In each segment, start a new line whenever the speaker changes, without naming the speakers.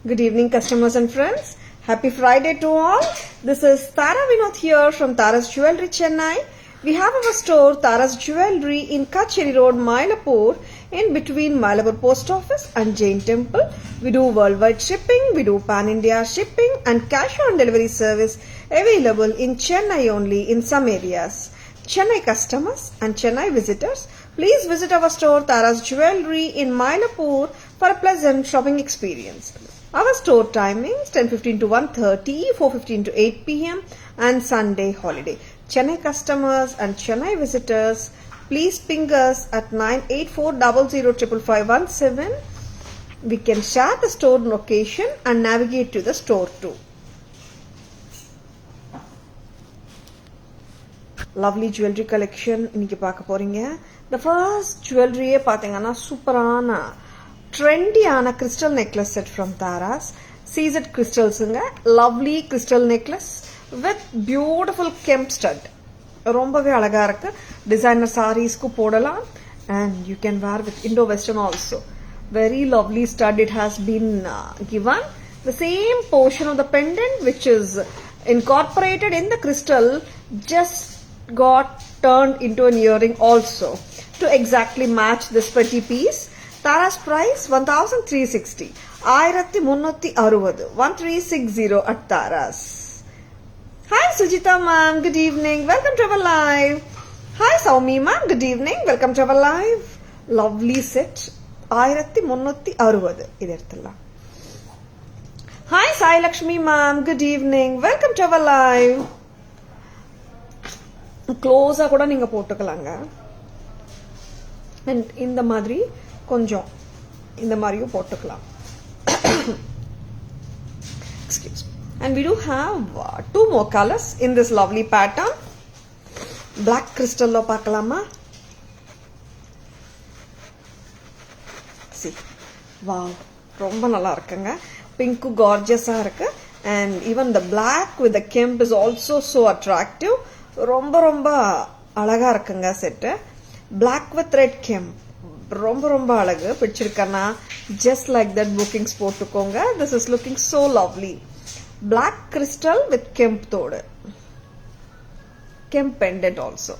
Good evening, customers and friends. Happy Friday to all. This is Tara Vinod here from Tara's Jewelry, Chennai. We have our store Tara's Jewelry in Kacheri Road, Mylapore, in between Mylapore Post Office and Jain Temple. We do worldwide shipping, we do pan-India shipping and cash on delivery service available in Chennai only in some areas. Chennai customers and Chennai visitors, please visit our store Tara's Jewelry in Mylapore for a pleasant shopping experience. Our store timings 10:15 to 1:30, 4:15 to 8 p.m. and Sunday holiday. Chennai customers and Chennai visitors, please ping us at 9840055517. We can share the store location and navigate to the store too. Lovely jewelry collection இன்னைக்கு பார்க்க போறீங்க. The first jewelry பாத்தீங்கன்னா சூப்பரான ட்ரெண்டியான crystal necklace set from Tara's. CZ crystals-ங்க, lovely crystal necklace with beautiful kemp stud. ரொம்பவே அழகா இருக்கு. Designer sareesku போடலாம் and you can wear with Indo-Western also. Very lovely stud it has been given. The same portion of the pendant which is incorporated in the crystal just got turned into an earring also to exactly match this pretty piece. Tara's price 1360, 1360 at Tara's. Hi Sujita ma'am, good evening, welcome to our live. Hi Saumi ma'am, good evening, welcome to our live. Lovely set 1360 இது எடுத்துடலாம். Hi Sai Lakshmi ma'am, good evening, welcome to our live. க்ளோஸா கூட நீங்க போட்டுக்கலாங்க. and இந்த மாதிரி கொஞ்சம் இந்த மாதிரியும் போட்டுக்கலாம். Excuse me. And we do have two more colors in this lovely pattern. Black crystal lo பார்க்கலாமா? See. Wow. ரொம்ப நல்லா இருக்குங்க. Pink gorgeous-ஆ இருக்கு. And even the black with the kemp is also so attractive. ரொம்ப ரொம்ப அழகா இருக்குங்க set. Black with red kemp ரொம்ப ரொம்ப அழகு. பிடிச்சிருக்கனா just like that bookings போட்டுக்கோங்க. This is looking so lovely. Black crystal with kemp தோடு. Kemp pendant also.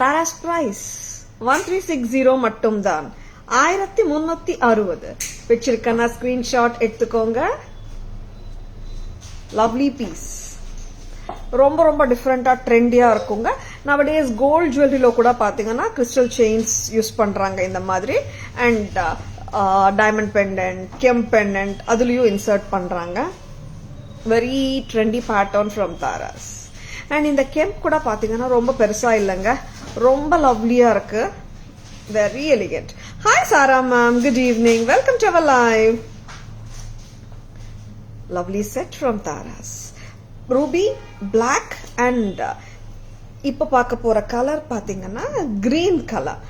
Tara's price 1360 மட்டும்தான். 1360. பிடிச்சிருக்கனா ஸ்கிரீன்ஷாட் எடுத்துக்கோங்க. Lovely piece. ரொம்ப ரொம்ப டிஃப்ரெண்டா ட்ரெண்டியா இருக்குங்க. nowadays கோல்ட் ஜுவல்லரியில கூட பாத்தீங்கன்னா கிறிஸ்டல் செயின்ஸ் யூஸ் பண்றாங்க இந்த மாதிரி அண்ட் டைமண்ட் பெண்டன்ட், கெம்ப் பெண்டன்ட் அதுலயும் இன்சர்ட் பண்றாங்க. Very trendy pattern from Tharas. And இந்த கெம்ப் கூட பாத்தீங்கன்னா ரொம்ப பெருசா இல்லைங்க, ரொம்ப லவ்லியா இருக்கு. Very elegant. Hi Sara ma'am, good evening, welcome to our live. Lovely set from Tharas. Ruby, black and இப்ப பார்க்க போற கலர் பாத்தீங்கன்னா கிரீன் கலர்,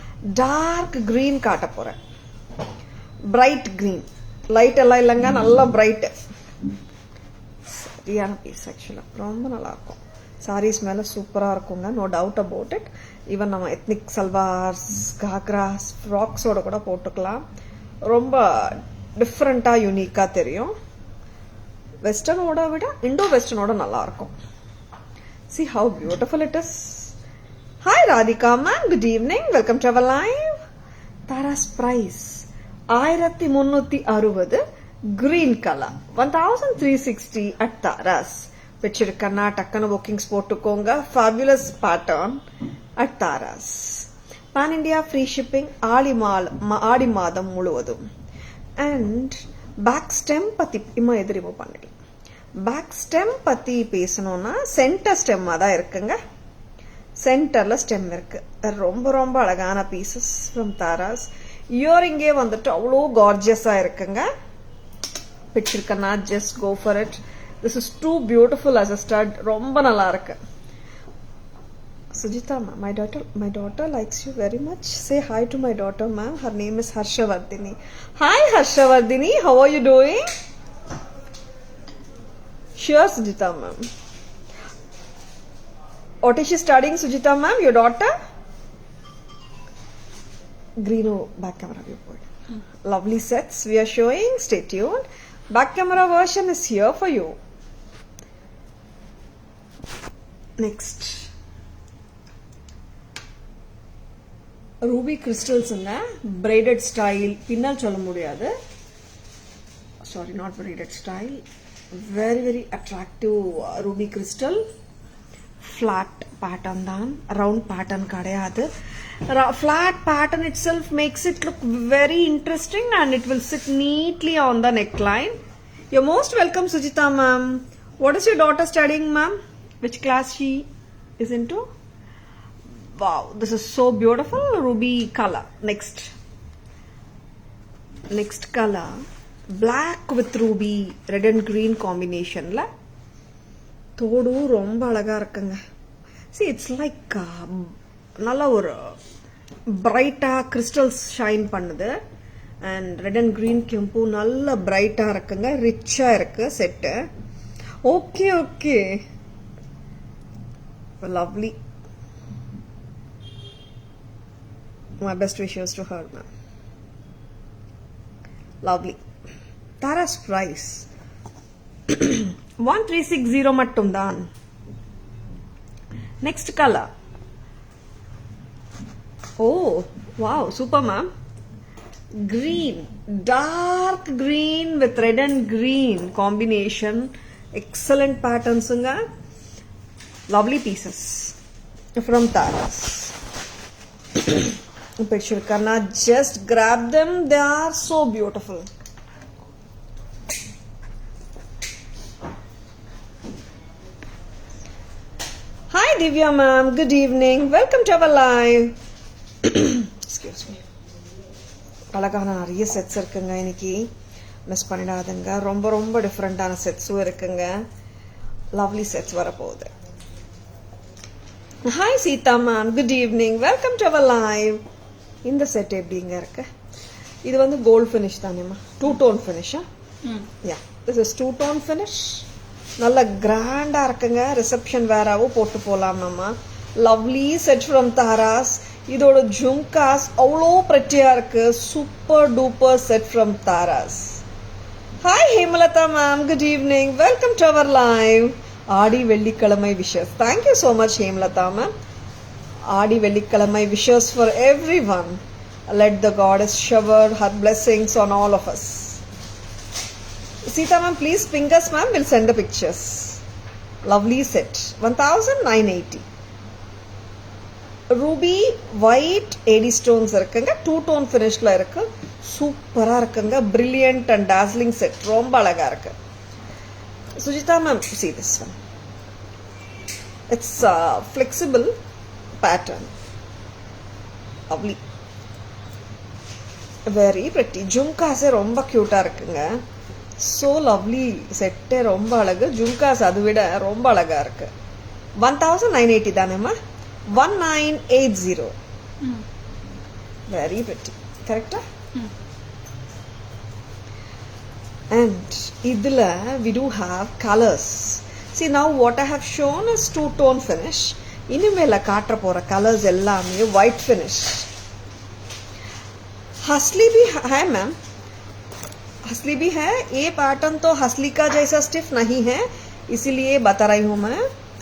டார்க் கிரீன் காட்ட போறேன். பிரைட் கிரீன், லைட் எல்லாம் இல்லைங்க, நல்லா பிரைட். சரியான பீஸ் ஆக்சுவலா, ரொம்ப நல்லா இருக்கும். சாரீஸ் மேல சூப்பரா இருக்குங்க, no doubt about it. Even நம்ம எத்னிக் சல்வார்ஸ், காக்ராஸ், ஃப்ராக்ஸோட கூட போட்டுக்கலாம். ரொம்ப டிஃப்ரெண்டா யூனிக்கா தெரியும். வெஸ்டர்னோட விட இண்டோ வெஸ்டர்னோட நல்லா இருக்கும். See how beautiful it is. Hi Radhika ma'am, good evening, welcome to our live. Tara's price 1360, green color 1360 at Tara's. பிடிச்சிருக்கனா டக்குனு bookings போட்டுக்கோங்க. Fabulous pattern at Tara's. Pan India free shipping ஆடி மாதம் முழுவதும். And back stem பத்தி இம்மா எது remove பண்ணிடலாம். Back stem பத்தி பேசணும்னா சென்டர் ஸ்டெம்மா தான் இருக்குங்க. சென்டர்ல ஸ்டெம் இருக்கு. ரொம்ப ரொம்ப அழகான பீசஸ் ஃப்ரம் தாராஸ். இயரிங்கே வந்துட்டு அவ்வளோ கார்ஜியஸா இருக்குங்க. பிடிச்சிருக்கனா just go for it. This is too beautiful as a stud. ரொம்ப நல்லா இருக்கு. Sujita ma'am, my daughter likes you very much. Say hi to my daughter ma'am. Her name is Harshavardhini. Hi Harshavardhini, how are you doing? Sure Sujita ma'am. What is she studying Sujita ma'am, your daughter? Greeno back camera view point. Lovely sets we are showing. Stay tuned. Back camera version is here for you. Next, ruby crystals braided style. Pinnal solla mudiyadhu. Sorry, not braided style. Very attractive ruby crystal. Flat pattern dhaan, round pattern kadayadu. Flat pattern itself makes it look very interesting and it will sit neatly on the neckline. You're most welcome, Sujita ma'am. What is your daughter studying, ma'am? Which class she is into? Wow, this is so beautiful. Ruby color. Next color, black with ruby, red and green combination la. தோடு ரொம்ப அழகா இருக்குங்க. See, it's like நல்ல ஒரு பிரைட்டா crystals shine பண்ணுது. And red and green கெம்பு நல்ல பிரைட்டா இருக்குங்க. ரிச்சா இருக்கு set. Okay lovely. My best wishes to her, ma'am. Lovely. Tara's price 1360 mattum dhaan. Next color. Oh wow, super ma'am. Green, dark green with red and green combination. Excellent patterns unga. Lovely pieces from Tara's. Picture karna, just grab them. They are so beautiful. Hi Divya ma'am, good evening. Welcome to our live. Excuse me. அழகான நிறைய sets இருக்குங்க. இன்னைக்கு miss பண்ணிடாதுங்க. ரொம்ப டிஃப்ரெண்டான செட்ஸும் இருக்குங்க. Lovely sets வரப்போகுது. Hi Seetha ma'am, good evening. Welcome to our live. இந்த செட் எப்படிங்க இருக்கு? இது வந்து கோல்ட் ஃபினிஷ் தானேம்மா? 2 டோன் ஃபினிஷா? Yeah, this is 2 tone finish. நல்ல கிராண்டா இருக்குங்க. ரிசப்ஷன் வேறாவும் போட்டு போலாமாம்மா. Lovely set from Tara's. இதோட ஜும்காஸ் அவ்வளோ பிரட்டியா இருக்கு. Super duper set from Tara's. Hi Hemalatha ma'am, good evening. Welcome to our live. Aadi வெள்ளிக்கிழமை wishes. Thank you so much Hemlata ma'am. Aadi வெள்ளிக்கிழமை wishes for every one. Let the goddess shower her blessings on all of us. Sita ma'am, please ping us ma'am. We'll send the pictures. Lovely set. 1980. Ruby white AD stones இருக்குங்க. 2 tone finishல இருக்கு. சூப்பரா இருக்குங்க. Brilliant and dazzling set. ரொம்ப அழகா இருக்கு. Sujita ma'am, see this one. It's a flexible pattern. Lovely. Very pretty. Jhumkas ரொம்ப கியூட்டா இருக்குங்க. So lovely. செட்டே ரொம்ப அழகு. ஜும்காஸ் அதை விட ரொம்ப அழகா இருக்கு. 1980 தானேம்மா? 1980. Very pretty. கரெக்டா? And இதுல we do have colors. See, now what I have shown is 2 tone finish. இனிமேல காட்ட போற கலர்ஸ் எல்லாமே white finish. हसली भी है मैम, हसली भी है. ये पैटर्न तो हसली का जैसा स्टिफ नहीं है, इसीलिए बता रही हूँ मैं.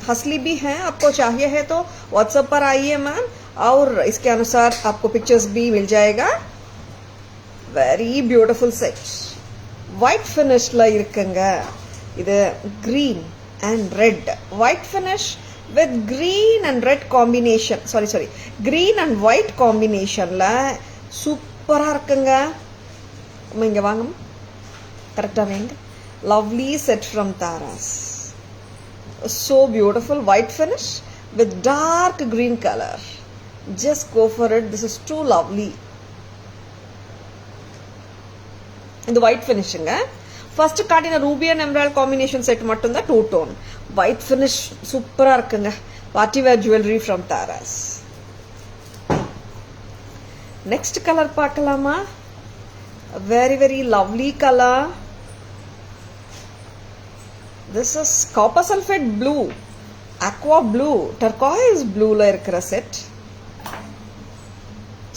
हसली भी है. आपको चाहिए है तो व्हाट्सएप पर आइए मैम, और इसके अनुसार आपको पिक्चर्स भी मिल जाएगा. Very beautiful set. white finishல இருக்குங்க. இது green and red. white finish with green and red combination. Sorry. green and white combinationல சூப்பரா இருக்குங்க. இங்க வாங்க. கரெக்டா வைங்க. Lovely set from Taras. So beautiful. White finish with dark green color. Just go for it. This is too lovely. இந்த white finishங்க. First காட்டின Ruby and embroidery combination set மட்டும் தான் 2 டோன். white finish சூப்பரா இருக்குங்க. Party wear jewellery from Tara's. Next colour பார்க்கலாமா? very lovely color. This is copper sulfate blue, aqua blue, turquoise blueல இருக்கிற set.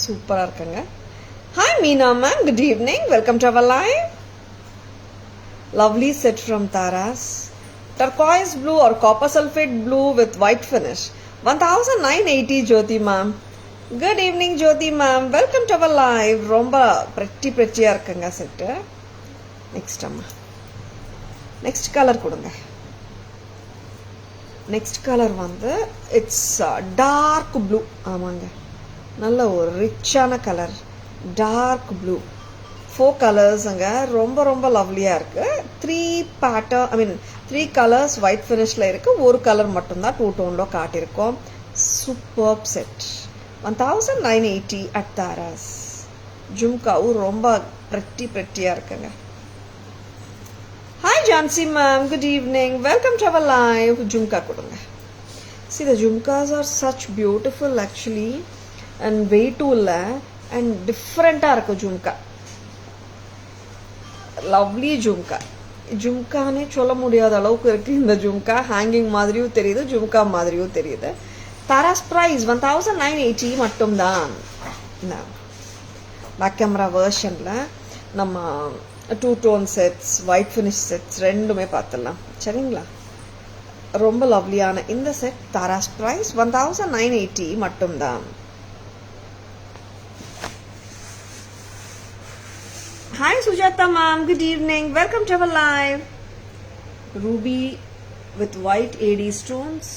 சூப்பரா இருக்குங்க. Hi Meena ma'am, good evening. Welcome to our live. Lovely set from Taras. Turquoise blue or copper sulphate blue with white finish. 1980 Jyoti ma'am. Good evening Jyoti ma'am. Welcome to our live. Romba pretty இருக்குங்க set. Next அம்மா. Next colour கொடுங்க. Next colour வந்து it's dark blue. ஆமாங்க, நல்ல ஒரு ரிச்சான colour, dark blue. 4 கலர்ஸுங்க, ரொம்ப லவ்லியாக இருக்குது. 3 கலர்ஸ் ஒயிட் ஃபினிஷில் இருக்குது. ஒரு கலர் மட்டும்தான் 2 டோனில் காட்டியிருக்கோம். Super set. 1980 at Taras. ஜும்காவும் ரொம்ப prettyயாக இருக்குங்க. Hi Jansi ma'am, good evening. Welcome to our live. Jhumka kodunga. See, the jhumkas are such beautiful actually, and way too and different irukku jhumka. Lovely jhumka. Jhumka ne solla mudiyadha alavukku irukku indha jhumka. Hanging madriyum theriyudhu, jhumka madriyum theriyudhu. Taras price 1980 mattum dhaan. Back camera version la nama 2 tone sets, white finish sets ரெண்டுமே பார்த்துடலாம். சரிங்களா? ரொம்ப லவ்லியான இந்த set Tara's price 1980 மட்டும்தான். Hi Sujata ma'am, good evening. Welcome to our live. Ruby with white AD stones,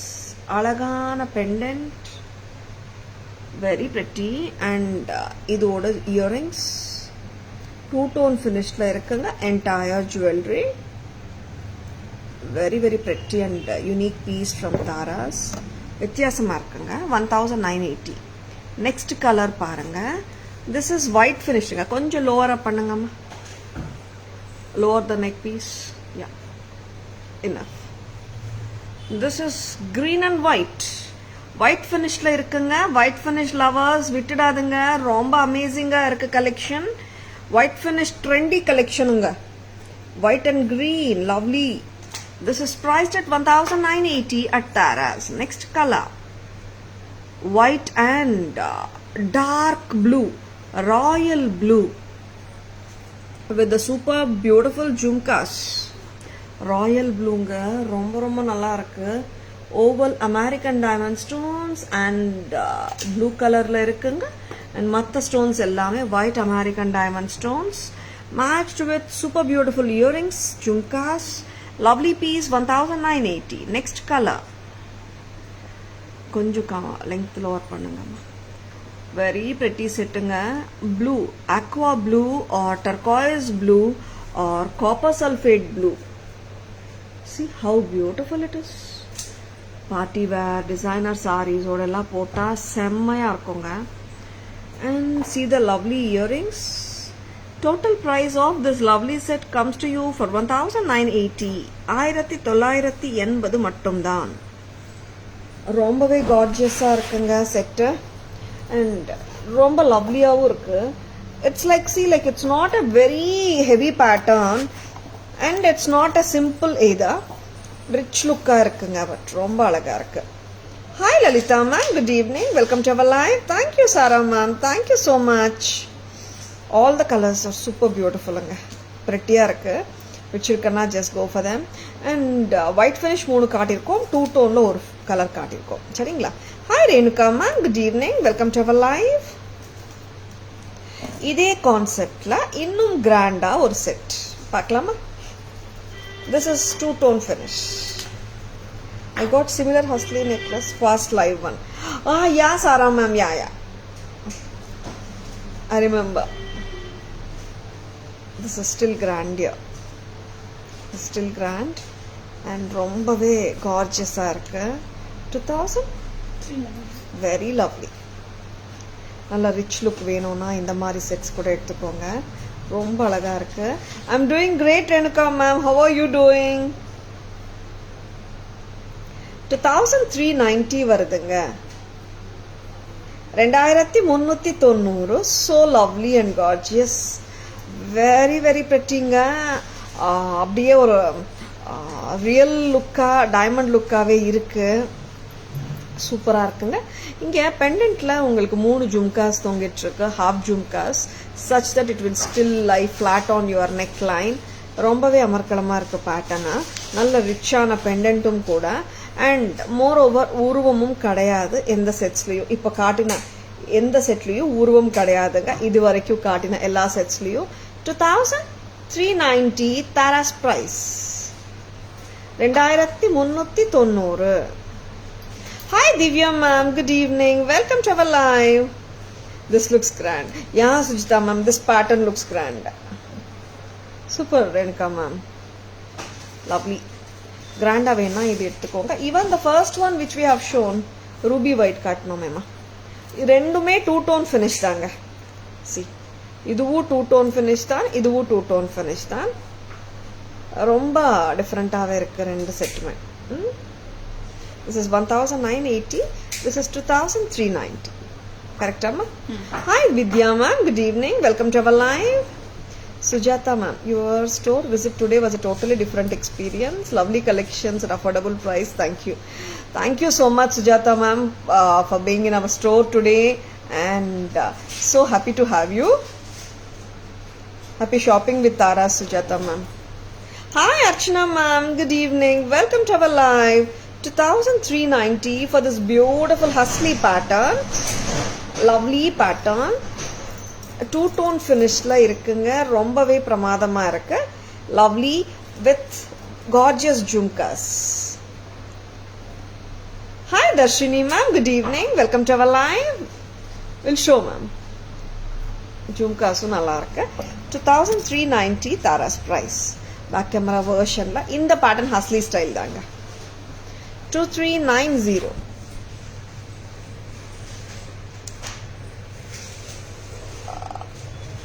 அழகான pendant, very pretty, and இதோட earrings 2 tone finishல இருக்குங்க. Entire jewelry, very pretty and unique piece from Taras. வித்தியாசமா இருக்குங்க. 1980. next color பாருங்க. this is white finishங்க. கொஞ்சம் lower up பண்ணுங்கம்மா. lower the neck piece. yeah, enough. this is green and white finishல இருக்குங்க. white finish lovers விட்டுடாதுங்க. ரொம்ப அமேசிங்கா இருக்கு collection. white finish trendy collection unga. white and green, lovely. This is priced at 1980 at Taras. Next color, white and dark blue, royal blue with the super beautiful jhumkas. royal blue nga ரொம்ப நல்லா இருக்கு. oval American diamond stones and blue colorல இருக்குங்க. and மற்ற stones எல்லாமே white American diamond stones matched with super beautiful earrings, jhumkas. lovely piece. 1980. next color, கொஞ்சம் length lower பண்ணுங்கம்மா. very pretty செட்டுங்க. blue, aqua blue or turquoise blue or copper sulphate blue. see how beautiful it is. party wear, designer sarees ஓடெல்லாம் போட்டா செம்மையா இருக்குங்க. and see the lovely earrings. total price of this lovely set comes to you for 1980. 1980 மட்டும்தான். ரொம்பவே gorgeous-ஆ இருக்குங்க set. and ரொம்ப லவ்லியாவும் இருக்கு. it's like, see, like it's not a very heavy pattern and it's not a simple either. rich look-ஆ இருக்குங்க, but ரொம்ப அழகா இருக்கு. Hi Lalita ma'am, good evening. Welcome to our live. Thank you Sarah ma'am. Thank you so much. All the colors are super beautiful anga. Pretty-ஆ இருக்கு. பிடிச்சிருக்கனா just go for them. and white finish 3 காட்டியிருக்கோம். 2 டோன்ல ஒரு colour காட்டியிருக்கோம். சரிங்களா? Hi Renuka ma'am, good evening. Welcome to our live. இதே கான்செப்ட்ல இன்னும் கிராண்டா ஒரு set பார்க்கலாமா? this is 2 tone finish. I got similar Hasli necklace, fast live one. Yeah Sarah ma'am, yeah. I remember. This is still grand here. It's still grand and ரொம்பவே gorgeous-ஆ இருக்கு. 2000? very lovely. நல்ல rich look வேணும்னா இந்த மாதிரி sets கூட எடுத்துக்கோங்க. ரொம்ப அழகா இருக்கு. I'm doing great Renuka ma'am. How are you doing? 2390 வருதுங்க. 2390. so lovely and gorgeous. very prettyங்க. அப்படியே ஒரு ரியல் லுக்கா, டைமண்ட் லுக்காவே இருக்கு. சூப்பராக இருக்குங்க. இங்கே பெண்டன்ட்டில் உங்களுக்கு 3 ஜும்காஸ் தொங்கிட்டுருக்கு, half jhumkas, such that it will still lie flat on your neck line. ரொம்பவே அமர்க்கலமாக இருக்குது பேட்டர்னா. நல்ல ரிச்சான பெண்டன்ட்டும் கூட. அண்ட் மோர் ஓவர் உருவமும் கிடையாது எந்த செட்ஸ்லேயும். இப்போ காட்டின எந்த செட்லேயும் உருவம் கிடையாதுங்க. இது வரைக்கும் காட்டின எல்லா செட்ஸ்லேயும். 2390 Tara's price, 2390. Hi Divya ma'am, good evening. Welcome to our live. This looks grand. Yeah, Sujita ma'am, this pattern looks grand. Super, Renika ma'am. Lovely. Grand avena idu eduthukonga. Even the first one which we have shown, ruby white katnom mema. Rendume two tone finish daanga. See. Iduvu two tone finish dhaan, iduvu two tone finish dhaan. Romba different ave irukku rendu setume. This is 1980. This is 2390. Correct, Amma? Hi, Vidya ma'am. Good evening. Welcome to our live. Sujata ma'am, your store visit today was a totally different experience. Lovely collections at affordable price. Thank you. Thank you so much, Sujata ma'am, for being in our store today. And so happy to have you. Happy shopping with Tara, Sujata ma'am. Hi, Archana ma'am. Good evening. Welcome to our live. 2390 for this beautiful hustly pattern. Lovely pattern. Two tone finish la irukkunga. Rombave pramadama irukku. Lovely with gorgeous jhumkas. Hi Darshini ma'am, good evening. Welcome to our live. We'll show ma'am. Jhumkas nalla irukku. 2390 Tara's price. Back camera version la in the pattern hustly style daanga. 2390.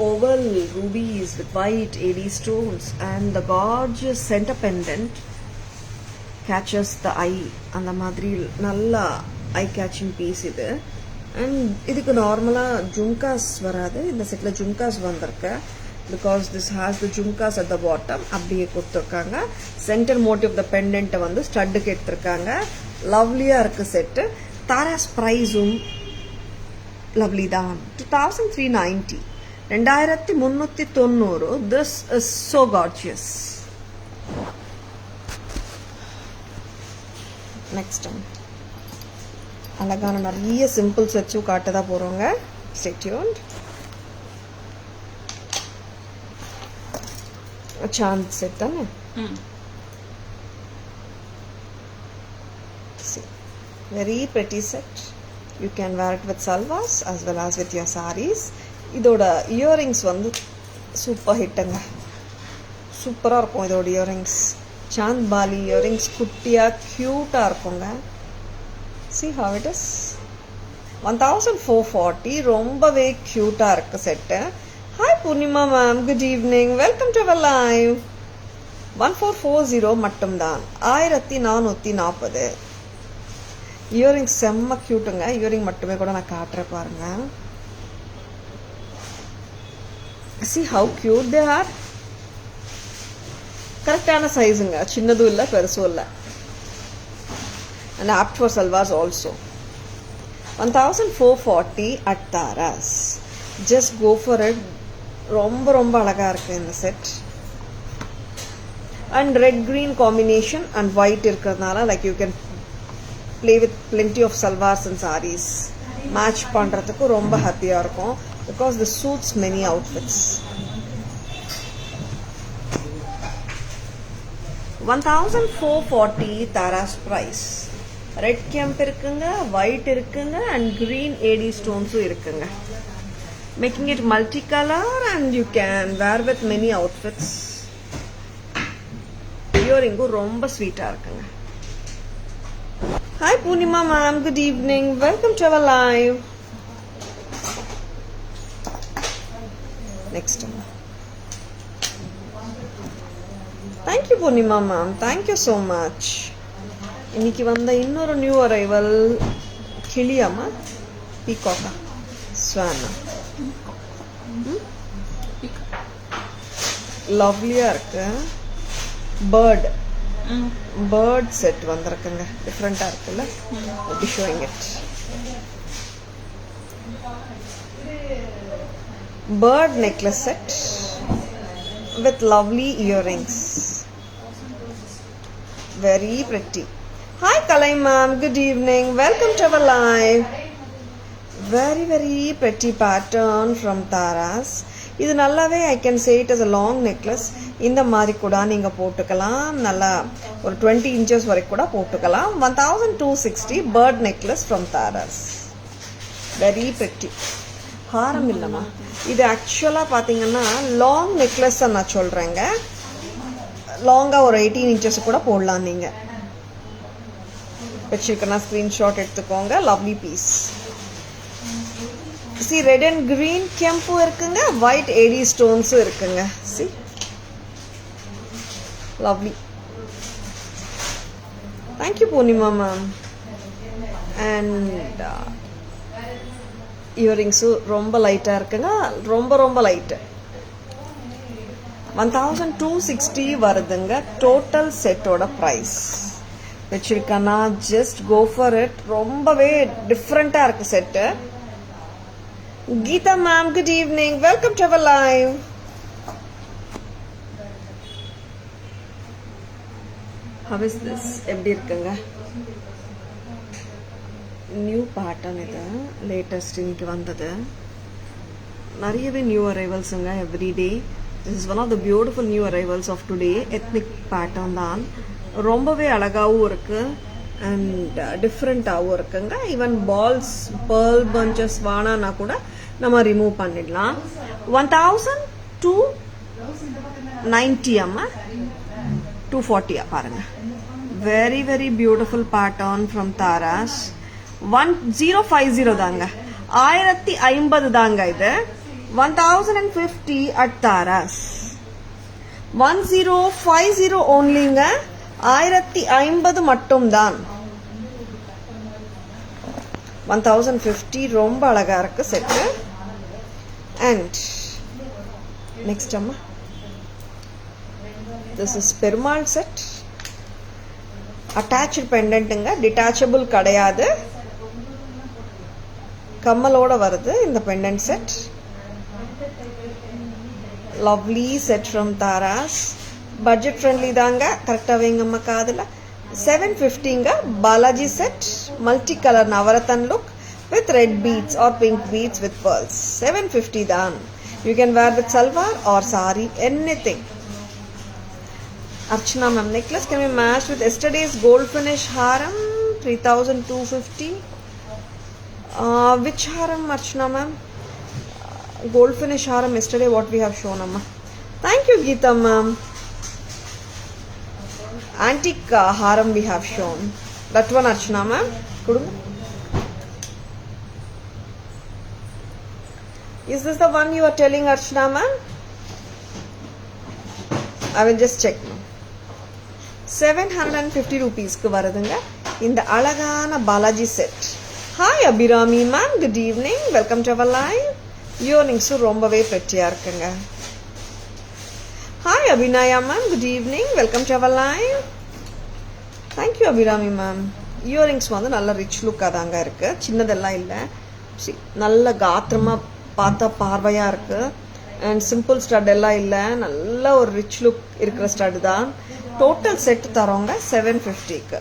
Oval rubies with white AD stones and the gorgeous center pendant catches the eye. And the madri nalla eye catching piece idu. And idukku normala jhumkas varadu. In the set la jhumkas vandirukku. Because this has the jhumkas at the bottom. அப்படியே கொடுத்துருக்காங்க. Centre motive த பெண்டன்ட்டை வந்து ஸ்டட்டுக்கு எடுத்துருக்காங்க. லவ்லியாக இருக்குது set. Tara's ப்ரைஸும் lovely தான். 2390. 2390. This is so gorgeous. Next time அழகான நிறைய symbols வச்சு காட்டதான் போகிறோங்க. Stay tuned. Chand set done. See, very pretty set. You can wear it with salwars as well as with your sarees. Idoda earrings vandu super hit anga. Super ah irukum idoda earrings. Chand bali earrings kuttiya cute ah irukunga. See how it is. 1440 rombave cute ah irukku set. Hi Purnima ma'am, good evening. Welcome to our live. 1440 மட்டும் தான். 1440. Earrings செம்ம கியூட்டுங்க. Earring மட்டுமே கூட நான் காட்டுறேன் பாருங்க. See how cute they are. கரெக்டான சைஸுங்க. சின்னதும் இல்லை பெருசும் இல்லை. And apt for salwars also. 1440 at Tara's. Just go for it. ரொம்ப ரொம்ப அழகா இருக்கு இந்த set. And red green combination and white இருக்கிறதுனால like you can play with plenty of salwars and saris. Match பண்ணுறதுக்கு ரொம்ப ஹாப்பியாக இருக்கும். Because this suits many outfits. 1440 Tara's price. Red kemp இருக்குங்க, ஒயிட் இருக்குங்க அண்ட் green AD ஸ்டோன்ஸும் இருக்குங்க. Making it multicolor and you can wear with many outfits. Earring romba sweet ah irukanga. Hi Purnima ma'am, good evening. Welcome to our live. Next one. Thank you Purnima ma'am. Thank you so much. இன்னைக்கு வந்த இன்னொரு new arrival கிளியாமா பீகாக்கா ஸ்வானா. லவ்லியா இருக்கு. Bird bird set வந்திருக்குங்க. டிஃப்ரெண்டா இருக்குல்ல? I'll be showing it. Bird necklace set with lovely earrings. Very pretty. Hi Kalai ma'am, good evening. Welcome to our live. Very very pretty pattern from Taras. இது நல்லாவே I can say it is a long necklace. இந்த மாதிரி கூட நீங்கள் போட்டுக்கலாம். நல்லா ஒரு 20 inches வரைக்கும் கூட போட்டுக்கலாம். 1260 bird necklace from Tharas. Very pretty. ஹாரம் இல்லைம்மா, இது ஆக்சுவலாக பார்த்தீங்கன்னா லாங் நெக்லஸ் நான் சொல்கிறேங்க. லாங்காக ஒரு 18 inches கூட போடலாம். நீங்கள் வச்சுருக்கனா ஸ்க்ரீன்ஷாட் எடுத்துக்கோங்க. Lovely piece. See, red and green kempu இருக்குங்க, white AD stones இருக்குங்க. See, lovely. Thank you Purnima ma'am. And earrings ரொம்ப லைட்டா இருக்குங்க, ரொம்ப லைட். 1260 வருதுங்க டோட்டல் செட்டோட பிரைஸ். வச்சிருக்கனா ஜஸ்ட் கோ ஃபார் இட். ரொம்பவே டிஃப்ரெண்டா இருக்கு set. Geeta ma'am, good evening. Welcome to our live. How is this? எப்படி இருக்குங்க? நியூ பேட்டர்ன் இது, லேட்டஸ்ட் இன்னைக்கு வந்தது. நிறையவே நியூ அரைவல்ஸுங்க every day. This is one of the beautiful new arrivals of today. Ethnic pattern தான். ரொம்பவே அழகாகவும் இருக்கு அண்ட் டிஃப்ரெண்ட்டாகவும் இருக்குங்க. ஈவன் பால்ஸ் பேர்ல் பஞ்சஸ் வானானா கூட நம்ம ரிமூவ் பண்ணிடலாம். 1290 அம்மா, 240 பாருங்க. Very very beautiful pattern from Tara's. 1050 தாங்க, 1050 தாங்க இது. 1050 at தாராஸ். 1050 ஓன்லிங்க, 1050 மட்டும்தான். 1050 ரொம்ப அழகா இருக்கு செட்டு. அண்ட் நெக்ஸ்ட் அம்மா, this is Perumal set. Attach பெண்டன்ட்டுங்க, டிட்டாச்சபிள் கிடையாது. கம்மலோட வருது இந்த pendant set. Lovely set from Tara's. Budget friendly தாங்க. கரெக்டாக வைங்கம்மா காதில். 750ங்க Balaji set. Multi colour navratan look with red beads or pink beads with pearls. 750 தான். You can wear with salwar or sari, anything. Archana ma'am, necklace can be matched with yesterday's gold finish haram, 3250. Which haram Archana ma'am? Gold finish haram yesterday what we have shown amma. Thank you Geeta ma'am. Antique haram we have shown. That one Archana ma'am. Kudunga. Is this the one you are telling Archana ma'am? I will just check. 750 rupees ku varudunga இந்த அழகான Balaji set. Hi Abirami ma'am, good evening. Welcome to our live. இயரிங்ஸும் ரொம்பவே பெட்டியா இருக்குங்க. Hi Abhinaya ma'am, good evening. Welcome to our live. Thank you Abirami ma'am. Earrings வந்து நல்ல rich லுக்காக தாங்க இருக்கு, சின்னதெல்லாம் இல்லை. நல்ல காத்திரமா பார்த்தா பார்வையா இருக்கு. அண்ட் சிம்பிள் ஸ்டட் எல்லாம் இல்லை, நல்ல ஒரு ரிச் லுக் இருக்கிற ஸ்டட் தான். டோட்டல் செட் தரோங்க 750க்கு.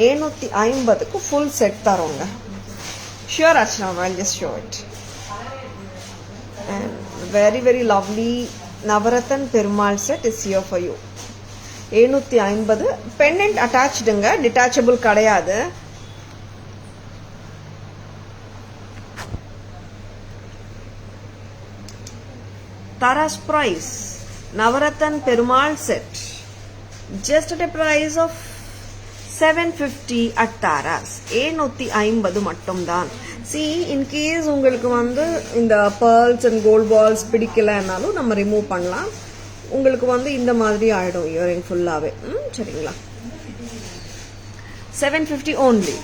750க்கு ஃபுல் செட் தரோங்க. ஷியோர் ஆச்சுனா I'll just show it. And very very lovely Navarathan Perumal set is here for you. 750. Pendant அட்டாச்சுடுங்க, டிட்டாச்சபிள் கிடையாது. Tara's price, Navarathan Perumal set, just at a price of 750 at Tara's. 750 மட்டும் தான். See, in case உங்களுக்கு வந்து இந்த pearls and gold balls பிடிக்கலனாலும் நம்ம remove பண்ணலாம். உங்களுக்கு வந்து இந்த மாதிரி ஆயிடும் இயரிங் ஃபுல்லாவே. சரிங்களா? 750 only.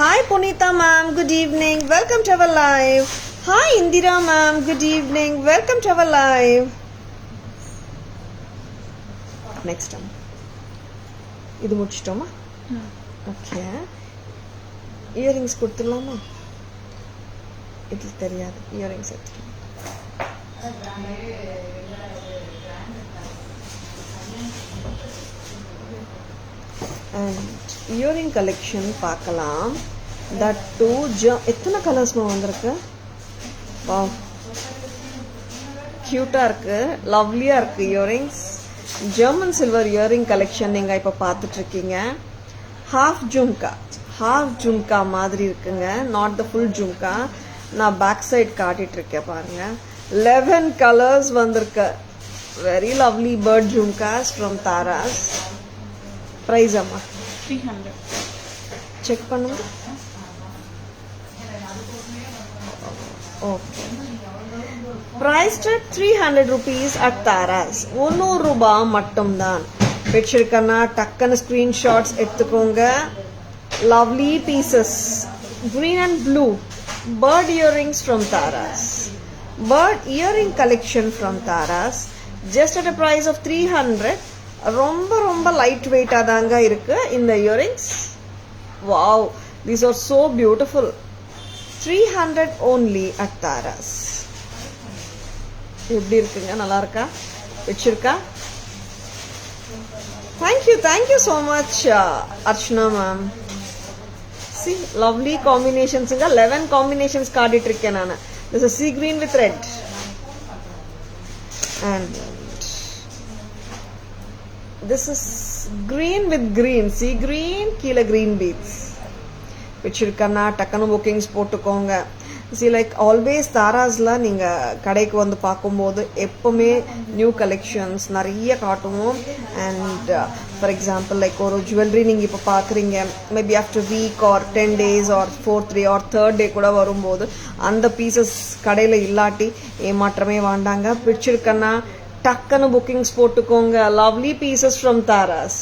Hi Punita ma'am, good evening. Welcome to our live. Hi Indira ma'am, good evening. Welcome to our live. Next time. இது முடிச்சிட்டோமா? ஓகே, இயரிங்ஸ் கொடுத்துடலாமா? இது தெரியாது, இயரிங்ஸ் எடுத்துக்கலாம். அண்ட் இயரிங் கலெக்ஷன் பார்க்கலாம். தட் டூ எத்தனை கலர்ஸ்மா வந்திருக்கு? வாவ், க்யூட்டாக இருக்குது, லவ்லியாக இருக்குது earrings. German silver earring collection நீங்கள் இப்போ பார்த்துட்ருக்கீங்க. ஹாஃப் ஜும்கா மாதிரி இருக்குங்க, நாட் த ஃபுல் ஜும்கா. நான் பேக் சைட் காட்டிகிட்ருக்கேன் பாருங்கள். 11 கலர்ஸ் வந்திருக்கு. Very lovely bird jhumkas from Tharas. Price அம்மா
300.
செக் பண்ணுங்க. Okay, priced at 300 rupees at Taras. 100 ரூபாய் மட்டும்தான். பிடிச்சிருக்கனா டக்குன்னு ஸ்கிரீன்ஷாட்ஸ் எடுத்துக்கோங்க. Lovely pieces, green and blue bird earrings from Taras. Bird earring collection from Taras, just at a price of 300. ரொம்ப ரொம்ப light வெயிட்டா தாங்க இருக்கு இந்த earrings. Wow, these are so beautiful. 300 only at Taras. எப்படி இருக்குங்க? நல்லா இருக்கா? பிடிச்சிருக்கா? Thank you so much Archana ma'am. See, lovely combinations. 11 combinations காட்டிட்டு இருக்கேன் நான். This is sea green with red. And this is green with green, sea green, கீழே green beads. பிடிச்சிருக்கனா டக்குன்னு புக்கிங்ஸ் போட்டுக்கோங்க. சி லைக் ஆல்வேஸ் தாராஸில் நீங்கள் கடைக்கு வந்து பார்க்கும்போது எப்போவுமே நியூ கலெக்ஷன்ஸ் நிறைய காட்டுவோம். அண்ட் ஃபார் எக்ஸாம்பிள் லைக் ஒரு ஜுவல்லரி நீங்கள் இப்போ பார்க்குறீங்க, maybe after week or 10 days or 4th day or 3rd day கூட வரும்போது அந்த பீசஸ் கடையில் இல்லாட்டி ஏமாற்றமே வேண்டாங்க. பிடிச்சிருக்கன்னா டக்குன்னு புக்கிங்ஸ் போட்டுக்கோங்க. Lovely pieces from Tara's.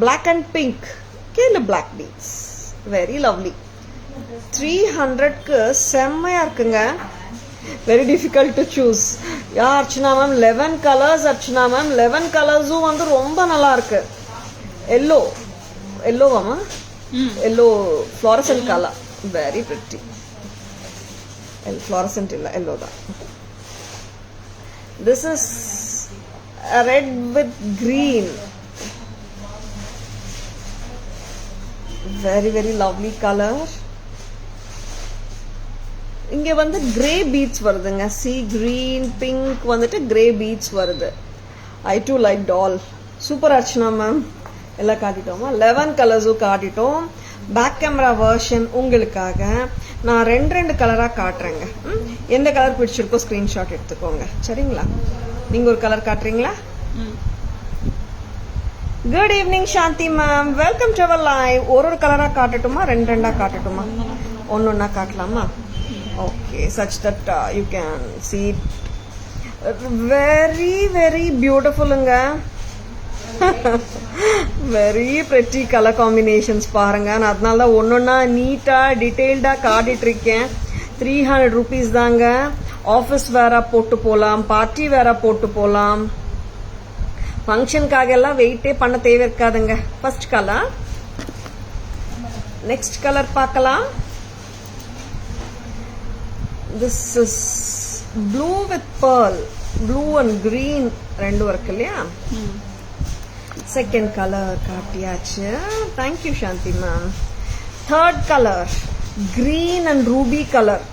Black and pink, கீழே பிளாக் பீட்ஸ், வெரி லவ்லி. 300க்கு செம்மையா இருக்குங்க. Very difficult to choose. Yeah Archana ma'am 11 colours. Archana ma'am 11 கலர்ஸும் வந்து ரொம்ப நல்லா இருக்கு. எல்லோவாமா? Yellow fluorescent colour, very pretty. Fluorescent இல்லை, எல்லோ தான். This is a red with green. Very very lovely color. இங்க வந்து கிரே பீட்ஸ் வருதுங்க. சி கிரீன் பிங்க் வந்துட்டு கிரே பீட்ஸ் வருது. I too like doll. Super Archana ma'am. எல்லாம் காட்டிட்டோமா? 11 கலர்ஸும் காட்டிட்டோம். பேக் கேமரா வெர்ஷன் உங்களுக்காக நான் 2 கலராக காட்டுறேங்க. எந்த கலர் பிடிச்சிருக்கோ ஸ்க்ரீன்ஷாட் எடுத்துக்கோங்க, சரிங்களா? நீங்கள் ஒரு கலர் காட்டுறீங்களா? Good evening Shanthi ma'am, welcome to our live. ஒரு கலராக காட்டட்டுமா, 2 காட்டட்டுமா? ஒன்னொன்னா காட்டலாமா? Okay, such that you can see it. Very very பியூட்டிஃபுல்லுங்க. வெரி பிரெட்டி கலர் காம்பினேஷன்ஸ் பாருங்க. நான் அதனால தான் ஒன்னொன்னா நீட்டா டீடைல்டா காட்டிட்டு இருக்கேன். 300 rupees தாங்க. ஆஃபீஸ் வேற போட்டு போகலாம், பார்ட்டி வேற போட்டு போகலாம். ஃபங்க்ஷனுக்காக எல்லாம் வெயிட்டே பண்ண தேவை இருக்காதுங்க. First colour. நெக்ஸ்ட் கலர் பார்க்கலாம். This is blue with pearl. Blue and green ரெண்டும் இருக்கு இல்லையா? செகண்ட் கலர் காட்டியாச்சு. Thank you Shanti ma'am. Third colour green and ruby colour.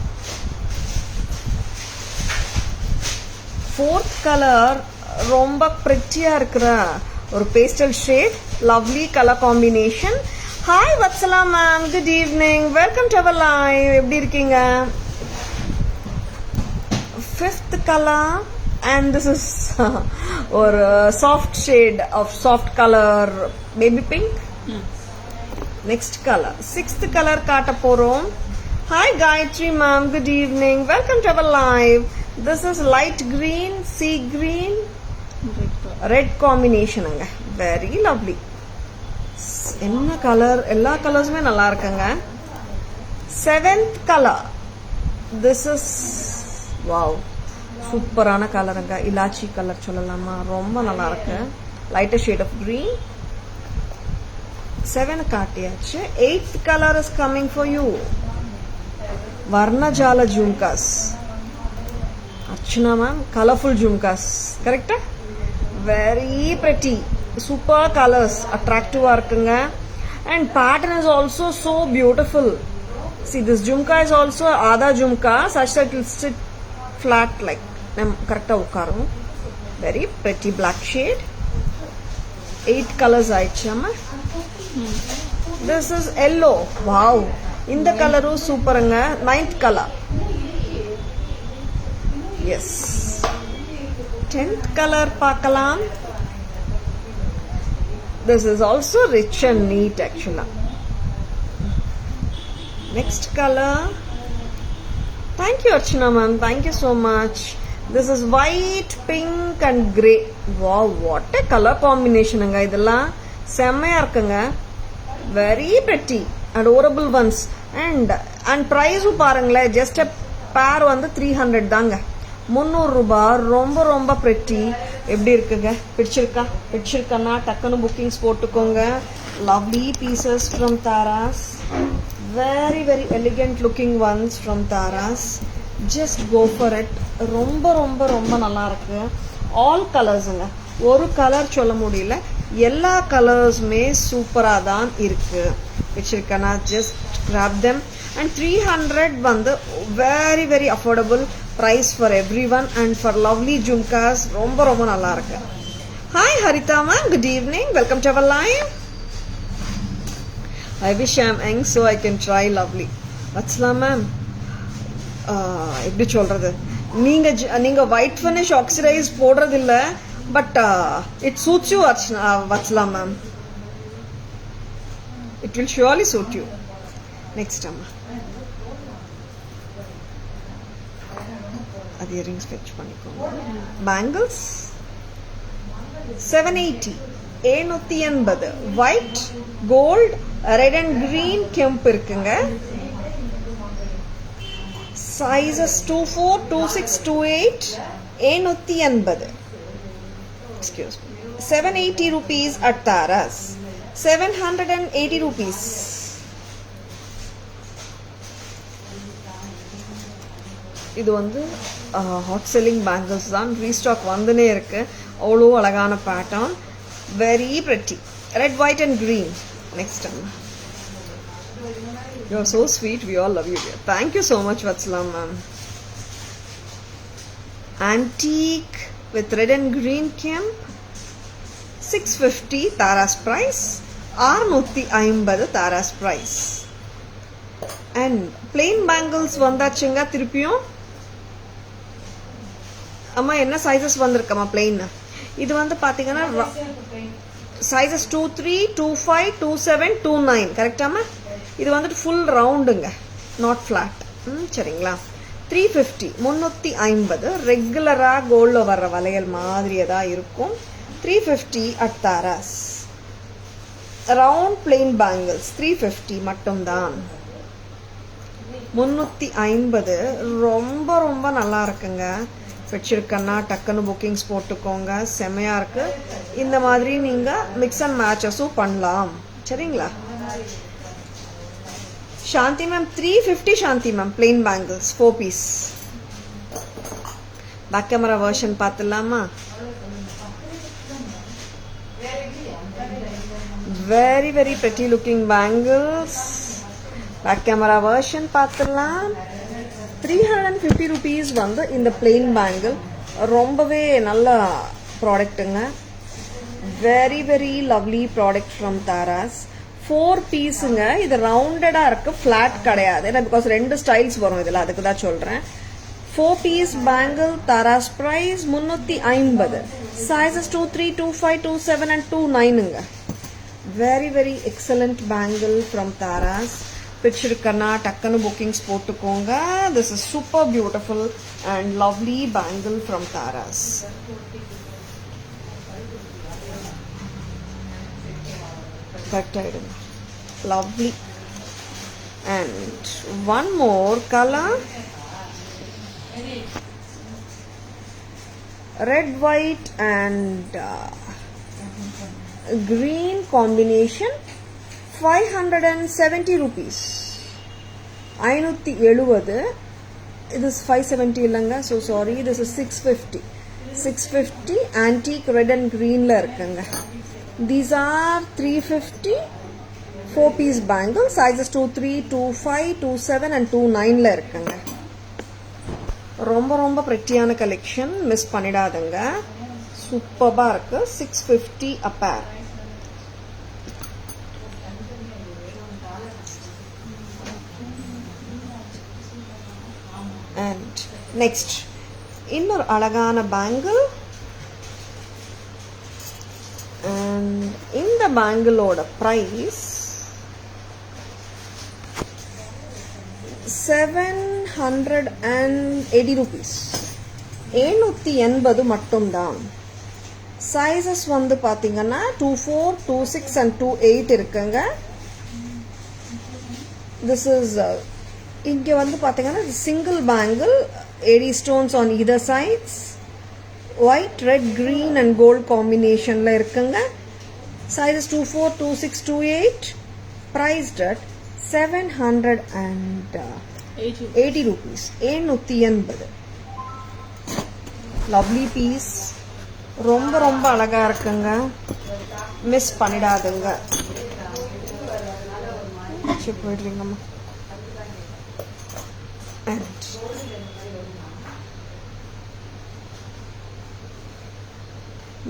Fourth colour ரொம்ப பிரிட்டியா இருக்கிற ஒரு pastel shade, lovely colour combination. Hi Vatsala ma'am, good evening, welcome to our live. எப்படி இருக்கீங்க? Fifth colour and this is or soft shade of soft color baby pink. Next color, sixth color kaata porom. Hi Gayatri ma'am, good evening, welcome to our live. This is light green, sea green, red combination anga, very lovely. enna color, ella colors me nalla irukanga. Seventh color, this is wow, சூப்பரான கலருங்க. இலாச்சி colour சொல்லலாமா? ரொம்ப நல்லா இருக்கு. lighter shade of green. 7 kaatiyachu. 8th color is coming for you. Varnajala jhumkas. Archana ma'am, colorful jhumkas, correct? Very pretty, super colors, attractive irukanga, and pattern is also so beautiful. See, this jhumka is also adha jhumka, such that it will sit flat like correct ukarum. Very pretty black shade. 8 colors aichama. This is yellow. Wow, in the color super anga. 9th color. Yes. 10th color paakalam. This is also rich and neat actually. Next color. Thank you Archana ma'am, thank you so much. This is white, pink and grey. Wow, what a color combination anga idella. Semaya irukanga. Very pretty, adorable ones. And price பாருங்களே, just a pair வந்து 300 தாங்க. 300 ரூபாய். ரொம்ப ரொம்ப pretty. எப்படி இருக்குங்க? பிடிச்சிருக்கா டக்குன்னு bookings போட்டுக்கோங்க. Lovely pieces from Taras. Very very elegant looking ones from Taras. Just go for it. ரொம்ப ரொம்ப ரொம்ப நல்லா இருக்கு. All colorsங்க. ஒரு கலர் சொல்ல முடியல, எல்லா கலர்ஸுமே சூப்பரா தான் இருக்கு. பிடிச்சிருக்கா? just grab them. And 300 வந்து very very affordable price for everyone and for lovely jhumkas. ரொம்ப ரொம்ப நல்லா இருக்கு. Hi Harita ma'am, good evening, welcome to our live. I wish I am young so I can try lovely. Vatsala ma'am, எப்படி சொல்றது, நீங்க white finish oxidize போடுறது இல்ல, but it suits you Vatsala ma'am. It will surely suit you. Next time அது earrings fetch பண்ணிக்கோங்க. Bangles 780 780 white, gold, red and green kemp இருக்குங்க. sizes 24, 26, 28 780. Excuse me. 780 rupees at Taras. 780 rupees. இது வந்து hot selling bangles தான், restock வந்துனே இருக்கு. அவ்வளோ அழகான pattern, very pretty. Red, white and green. Next time. You are so sweet, we all love you dear. Thank you so much Vatsala ma'am. Antique with red and green kemp. 650 Taras price. 650 Taras price. And plain bangles வந்தாச்சுங்க. திருப்பியும் அம்மா என்ன sizes வந்திருக்கம்மா plain? இது வந்து பாத்தீங்கன்னா sizes 23, 25, 27, 29 கரெக்டாமா? இது வந்துட்டு full ரவுண்டுங்க, not flat. சரிங்களா? 350 350 ரெகுலரா கோல்ட்ல வர்ற வளையல் மாதிரியே தான் இருக்கும். 350 at Taras. Round plain bangles 350 மட்டும்தான். 350 ரொம்ப ரொம்ப நல்லா இருக்குங்க. பிடிச்சிருக்கன்னா டக்குன்னு புக்கிங்ஸ் போட்டுக்கோங்க, செமையா இருக்கு. இந்த மாதிரி நீங்க மிக்ஸ் அண்ட் மேட்சஸும் பண்ணலாம். சரிங்களா? Shanthi ma'am 350 Shanthi ma'am plain bangles 4 piece. Back camera version பார்த்துலாமா? very very pretty looking bangles. Back camera version பார்த்துலாம். 350 rupees வந்து இந்த plain bangle. ரொம்பவே நல்ல ப்ராடக்ட்டுங்க. very very lovely product from Taras. 4 பீஸுங்க. இது ரவுண்டடா இருக்கு, ஃபிளாட் கிடையாது. ஏன்னா பிகாஸ் 2 ஸ்டைல்ஸ் வரும் இதுல, அதுக்கு தான் சொல்றேன். 4 piece bangle Taras price 350. Sizes 23, 25, 27 and 29ங்க. very very excellent bangle from Taras. பிடிச்சிருக்கன்னா டக்குன்னு புக்கிங்ஸ் போட்டுக்கோங்க. This is super beautiful and lovely bangle from Taras. Correct item. Lovely. And one more color. Red, white and green combination 570 rupees. 570. This is 570 illanga, so sorry, this is 650 antique red and green la irukanga. These are 350 4-piece bangle, sizes 23, 25, 27 and 29 la irukanga. ரொம்ப prettyயான collection, miss பண்ணிடாதங்க. சூப்பரா இருக்கு. 650 a pair. And next இன்னொரு அழகான bangle. And இந்த பேங்கிளோட price 780 rupees. 780 மட்டும்தான். Sizes வந்து பாத்தீங்கன்னா 24, 26 and 28 இருக்குங்க. This is இங்க வந்து பாத்தீங்கன்னா single bangle, 80 stones on either sides, white, red, green and gold combination la இருக்குங்க. Sizes 24, 26, 28, priced at 780 rupees. 780. Lovely piece. ரொம்ப அழகா இருக்குங்க. Miss பண்ணிடாதுங்க. போயிடுறீங்கம்மா. And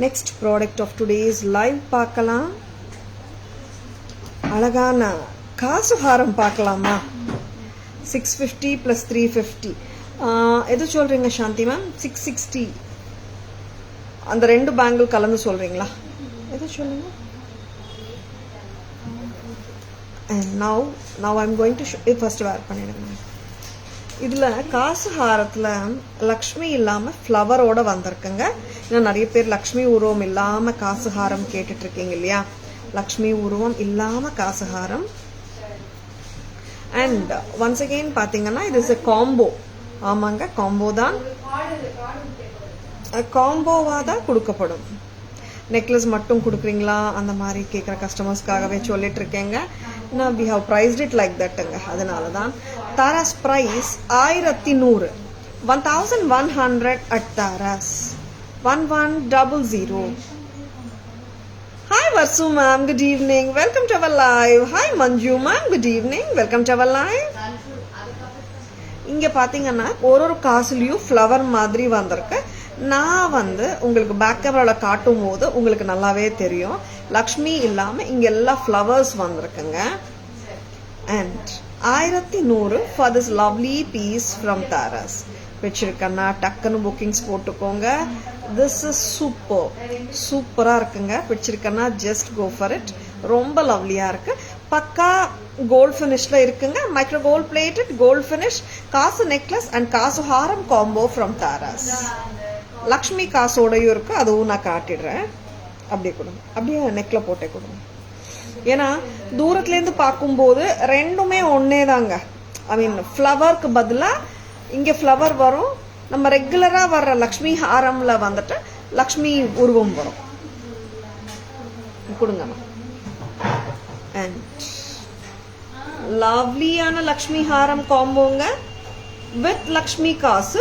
next product of today's live பார்க்கலாம். அழகான காசு ஹாரம் பார்க்கலாமா? 650 plus 350. எது சொல்றீங்க சாந்தி மேம்? 660. அந்த ரெண்டு பேங்கிள் கலந்து சொல்றீங்களா? எது சொல்லுங்க? And now I'm going to show. இது first wear பண்ணிடுங்க. இதுல காசு ஹாரத்துல லக்ஷ்மி இல்லாம ஃப்ளவரோட வந்திருக்குங்க. இன்னும் நிறைய பேர் லக்ஷ்மி உருவம் இல்லாம காசு ஹாரம் கேட்டுட்டு இருக்கீங்க இல்லையா? லக்ஷ்மி உருவம் இல்லாம காசு ஹாரம். அண்ட் ஒன்ஸ் அகெயின் பாத்தீங்கன்னா இது இஸ் a combo. ஆமாங்க, காம்போ தான். காம்போவா தான் கொடுக்கப்படும். நெக்லஸ் மட்டும் கொடுக்குறீங்களா அந்த மாதிரி கேட்குற கஸ்டமர்ஸ்க்காகவே சொல்லிட்டு இருக்கேங்க. நான் we have priced it like thatங்க. அதனால தான் Tharas price 1100. 1100 at Tharas. 1100. Hi Varsu ma'am, good evening. Welcome to our live. Hi Manju ma'am, good evening. Welcome to our live. இங்க பாத்தீங்கன்னா ஒரு காசுலயும் ஃப்ளவர் மாதிரி வந்திருக்கு. நான் வந்து உங்களுக்கு பேக் கேமரால காட்டும் போது உங்களுக்கு நல்லாவே தெரியும். லக்ஷ்மி இல்லாம இங்க எல்லா ஃப்ளவர்ஸ் வந்திருக்குங்க. And 1100 for this lovely piece from Tara's. பிடிச்சிருக்கன்னா டக்குன்னு புக்கிங்ஸ் போட்டுக்கோங்க. திஸ் இஸ் சூப்பரா இருக்குங்க. பிடிச்சிருக்கன்னா ஜஸ்ட் கோ ஃபார் இட். ரொம்ப லவ்லியா இருக்கு. பக்கா கோல்ட் ஃபினிஷ்ல இருக்குங்க. Micro gold plated gold finish காசு நெக்லஸ் அண்ட் காசு ஹாரம் காம்போ ஃப்ரம் தாராஸ். லக்ஷ்மி காசோடையும் இருக்கு, அதுவும் நான் காட்டிடுறேன். அப்படியே கொடுங்க, அப்படியே நெக்ல போட்டே கொடுங்க. ஏன்னா தூரத்துல இருந்து பார்க்கும்போது ரெண்டுமே ஒன்னே தாங்க. ஐ மீன் ஃப்ளவருக்கு பதிலா இங்க ஃப்ளவர் வரும். நம்ம ரெகுலரா வர்ற லக்ஷ்மி ஹாரம்ல வந்துட்டு லக்ஷ்மி உருவம் வரும். கொடுங்கம்மா. And லவ்லியான Lakshmi Haram காம்போங்க with Lakshmi காசு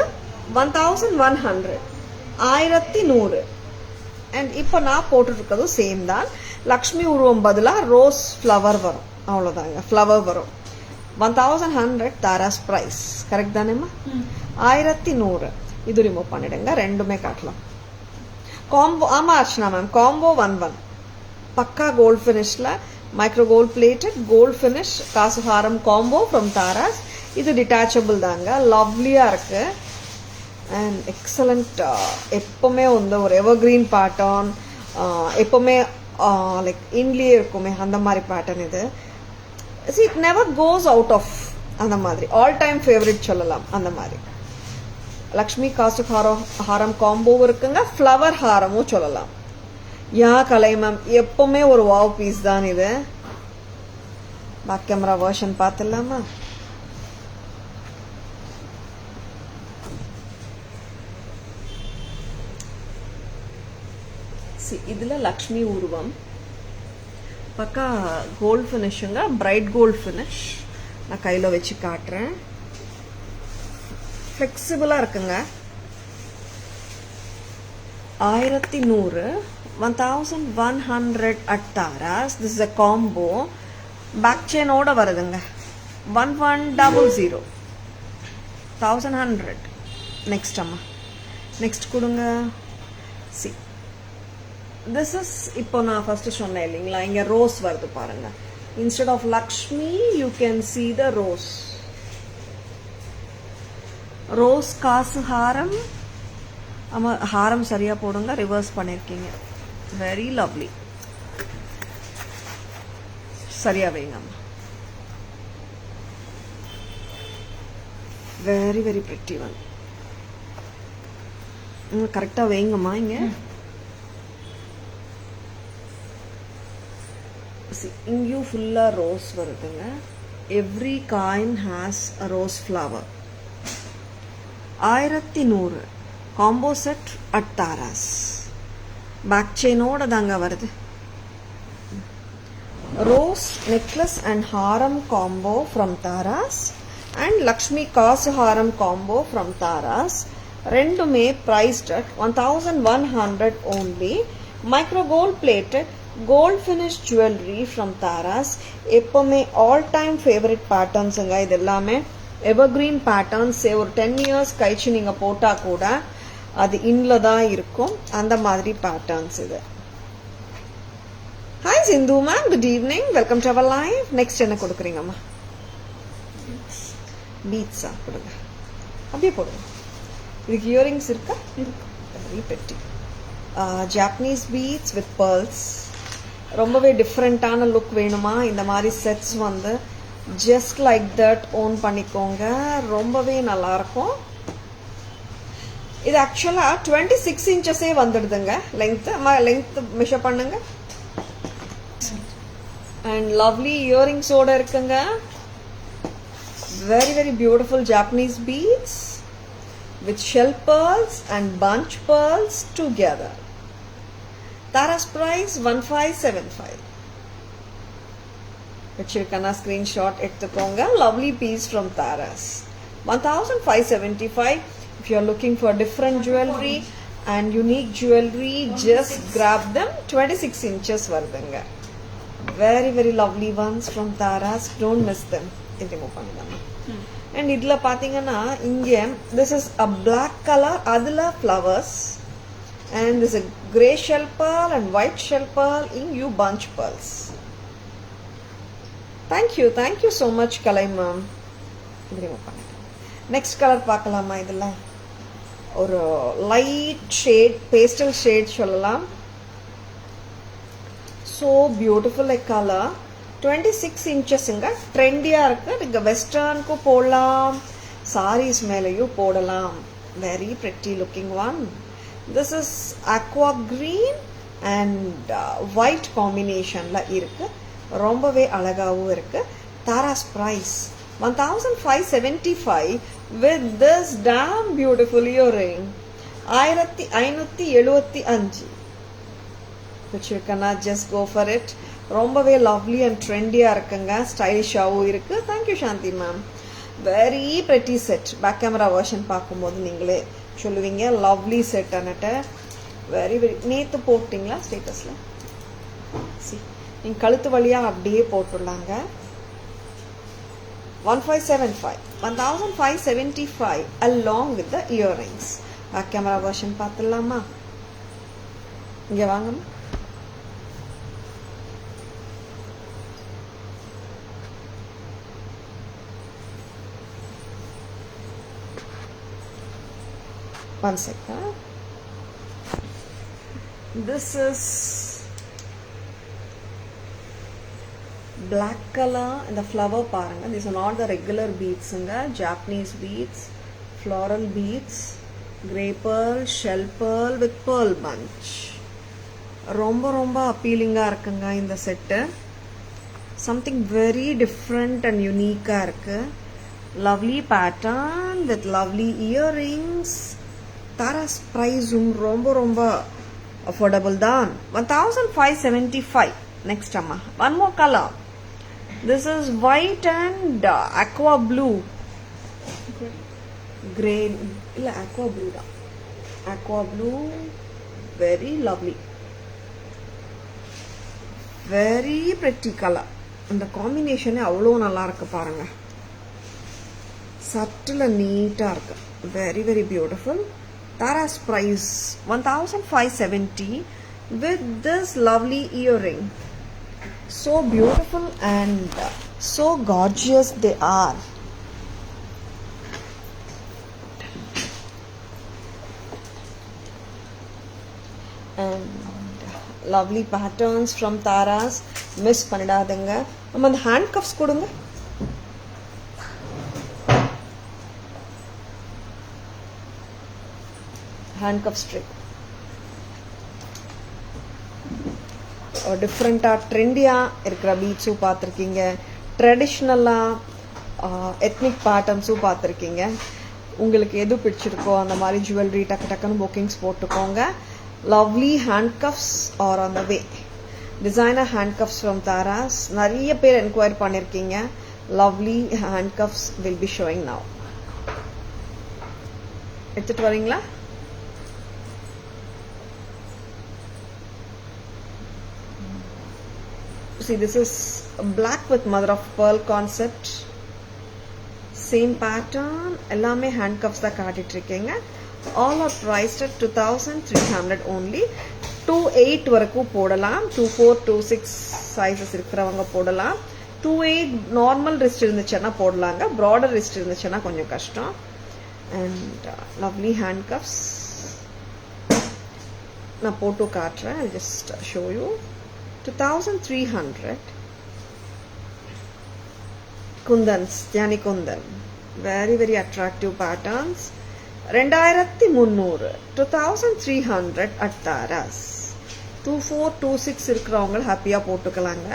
1100. 1100. அண்ட் இப்போ நான் போட்டுட்டு இருக்கிறதும் சேம் தான். லக்ஷ்மி உருவம் பதிலா ரோஸ் ஃப்ளவர் வரும். அவ்வளோதாங்க, ஃப்ளவர் வரும். 1100 தாராஸ் பிரைஸ். கரெக்ட் தானேம்மா? 1100. இது ரிமூவ் பண்ணிடுங்க. ரெண்டுமே காட்டலாம். காம்போ. ஆமா Archana ma'am, combo 11. Pakka gold ஃபினிஷ்ல micro gold plated gold finish காசு ஹாரம் காம்போ ஃப்ரம் தாராஸ். இது டிட்டாச்சபிள் தாங்க. லவ்லியா இருக்கு. And excellent. எப்பவுமே வந்து ஒரு எவர்கிரீன் பேட்டர்ன், எப்பவுமே லைக் இன்லயே இருக்குமே அந்த மாதிரி பேட்டர்ன் இது. It never goes out of அந்த மாதிரி. ஆல் டைம் ஃபேவரட் சொல்லலாம் அந்த மாதிரி. லக்ஷ்மி காசு ஹாரம் காம்போ இருக்குங்க. ஃப்ளவர் ஹாரமும் சொல்லலாம். யா கலை மேம், எப்பவுமே ஒரு வாவ் பீஸ் தான் இது. பேக் கேமரா வெர்ஷன் பார்த்துலாமா? இதுல லக்ஷ்மி உருவம் பக்கா கோல்ட் ஃபினிஷுங்க, பிரைட் கோல்ட் ஃபினிஷ். நான் கையில் வச்சு காட்டுறேன். ஃப்ளெக்சிபிளாக இருக்குங்க. 1100, 1100 at Taras. This is a combo. Back chain ஓட வருதுங்க. 1100, 1100. Next அம்மா, next கொடுங்க. See, this is இப்போ நான் ஃபர்ஸ்ட் சொன்னேன் இல்லைங்களா, இங்க ரோஸ் வருது பாருங்க. Instead of Lakshmi, you can see the rose. Rose காசு ஹாரம். ஆமா, ஹாரம் சரியா போடுங்க, ரிவர்ஸ் பண்ணிருக்கீங்க. Very lovely. சரியா வைங்க அம்மா. Very very pretty one. கரெக்டா வைங்கம்மா. இங்க இங்கேயும் ஃபுல்லா ரோஸ் வருதுங்க. Every coin has a rose flower. 1100 combo set at Tharas. Back செயினோட தாங்க வருது. Rose necklace and haaram combo from Tharas and Lakshmi kasu Haram combo from Tara's. ரெண்டுமே priced at 1100 only. Micro gold plated gold finish jewelry from Taras. எப்பவுமே all time favorite patterns இது எல்லாமே evergreen patterns. ஒரு 10 years கழிச்சு நீங்க போட்டா கூட அது இன்ல தான் இருக்கும். அந்த மாதிரி patterns இது. Hi Sindhu ma'am, good evening, welcome to our live. Next என்ன கொடுக்குறீங்கம்மா? பீட்ஸா கொடுங்க. அப்படியே போடுங்க. இதுக்கு இயரிங்ஸ் இருக்கா? Very pretty. Japanese beads with pearls. ரொம்பவே டிஃப்ரெண்டான லுக் வேணுமா? இந்த மாதிரி செட்ஸ் வந்து ஜஸ்ட் லைக் தட் ஓன் பண்ணிக்கோங்க. ரொம்பவே நல்லா இருக்கும். இது ஆக்சுவலா 26 inches வந்துடுதுங்க லெங்த். லெங்த் மெஷர் பண்ணுங்க. அண்ட் லவ்லி இயரிங்ஸோட இருக்குங்க. Very very beautiful Japanese beads with shell pearls and bunch pearls together. Taras price 1575. வச்சிருக்கனா screenshot எடுத்துக்கோங்க. Lovely piece from Taras. 1575. If you are looking for different jewelry and unique jewelry, just grab them. 26 inches வருதுங்க. Very very lovely ones from Taras. Don't miss them. இது remove பண்ணிடலாம். And idla pathina inge this is a black color, adula flowers, and this is a grey shell pearl and white shell pearl in you bunch pearls. Thank you so much Kalai ma'am. Next color paakalama idella or light shade, pastel shade sollalam. So beautiful a color. 26 inches ட்ரெண்டியா இருக்கு. நீங்க வெஸ்டர்னுக்கு போடலாம், சாரீஸ் மேலேயும் போடலாம். Very pretty looking one. This is aqua green and white காம்பினேஷன்ல இருக்கு. ரொம்பவே அழகாவும் இருக்கு. Tharas price 1575 with this damn beautiful earring. 1575. which you cannot just go for it. ரொம்பவே லவ்லி அண்ட் ட்ரெண்டியா இருக்குங்க. ஸ்டைலிஷாவும் இருக்கு. தேங்க்யூ சாந்தி ma'am. Very pretty set. Back camera version பார்க்கும்போது நீங்களே சொல்லுவீங்க லவ்லி செட் அன்னுட்டு. Very very. நேற்று போட்டிங்களா ஸ்டேட்டஸ்ல? சி நீங்கள் கழுத்து வழியா அப்படியே போட்டுடலாங்க. 1575. 1575 along with the earrings. Back camera version பார்த்துடலாமா? இங்கே வாங்கம்மா. One second. This is black color and the flower paranga. These are not the regular beads. Japanese beads, floral beads, grey pearl, shell pearl with pearl bunch. ரொம்ப appealing-ஆ இருக்குங்க இந்த set. Something very different and unique-ஆ இருக்கு. Lovely pattern with lovely earrings. Taras price ரொம்ப affordable தான். 1575. Next amma, one more color. This is white and aqua blue. Grey illa aqua blue da. Aqua blue, very lovely. Very pretty color. இந்த காம்பினேஷனே அவ்வளோ நல்லா இருக்கு பாருங்க. Subtle நீட்டாக இருக்கு. Very very beautiful. Tara's price 1570 with this lovely earring. So beautiful and so gorgeous they are. And lovely patterns from Tara's. Miss பண்ணிடாதீங்க. நம்ம அந்த ஹேண்ட் கப்ஸ் கொடுங்க. ஹேண்ட் கப் ஸ்ட்ரிப் டிஃப்ரெண்ட்டாக ட்ரெண்டியாக இருக்கிற பீட்ஸும் பார்த்துருக்கீங்க, ட்ரெடிஷ்னலாக எத்னிக் பேட்டர்ன்ஸும் பார்த்துருக்கீங்க. உங்களுக்கு எது பிடிச்சிருக்கோ அந்த மாதிரி ஜுவல்லரி டக்கு டக்குன்னு புக்கிங்ஸ் போட்டுக்கோங்க. Lovely hand cuffs are on the way. Designer hand cuffs from Tharas. நிறைய பேர் என்கொயரி பண்ணியிருக்கீங்க. Lovely hand cuffs will be showing now. எடுத்துட்டு வரீங்களா? See, this is black with mother of pearl concept. Same pattern. எல்லாமே handcuffs தான் காட்டிட்டு இருக்கீங்க. All are priced at 2300 only. 28 வரைக்கும் போடலாம். 24, 26 sizes இருக்கிறவங்க போடலாம். 28 நார்மல் ரிஸ்ட் இருந்துச்சுன்னா போடலாங்க. ப்ராடர் ரிஸ்ட் இருந்துச்சுன்னா கொஞ்சம் கஷ்டம். And lovely handcuffs. நான் போட்டு காட்டுறேன். I'll just show you. 2300 Kundans, Jani Kundan. Very very attractive patterns. 2300 2300 at Tara's. 2426 இருக்கிறவங்க ஹாப்பியா போட்டுக்கலாங்க.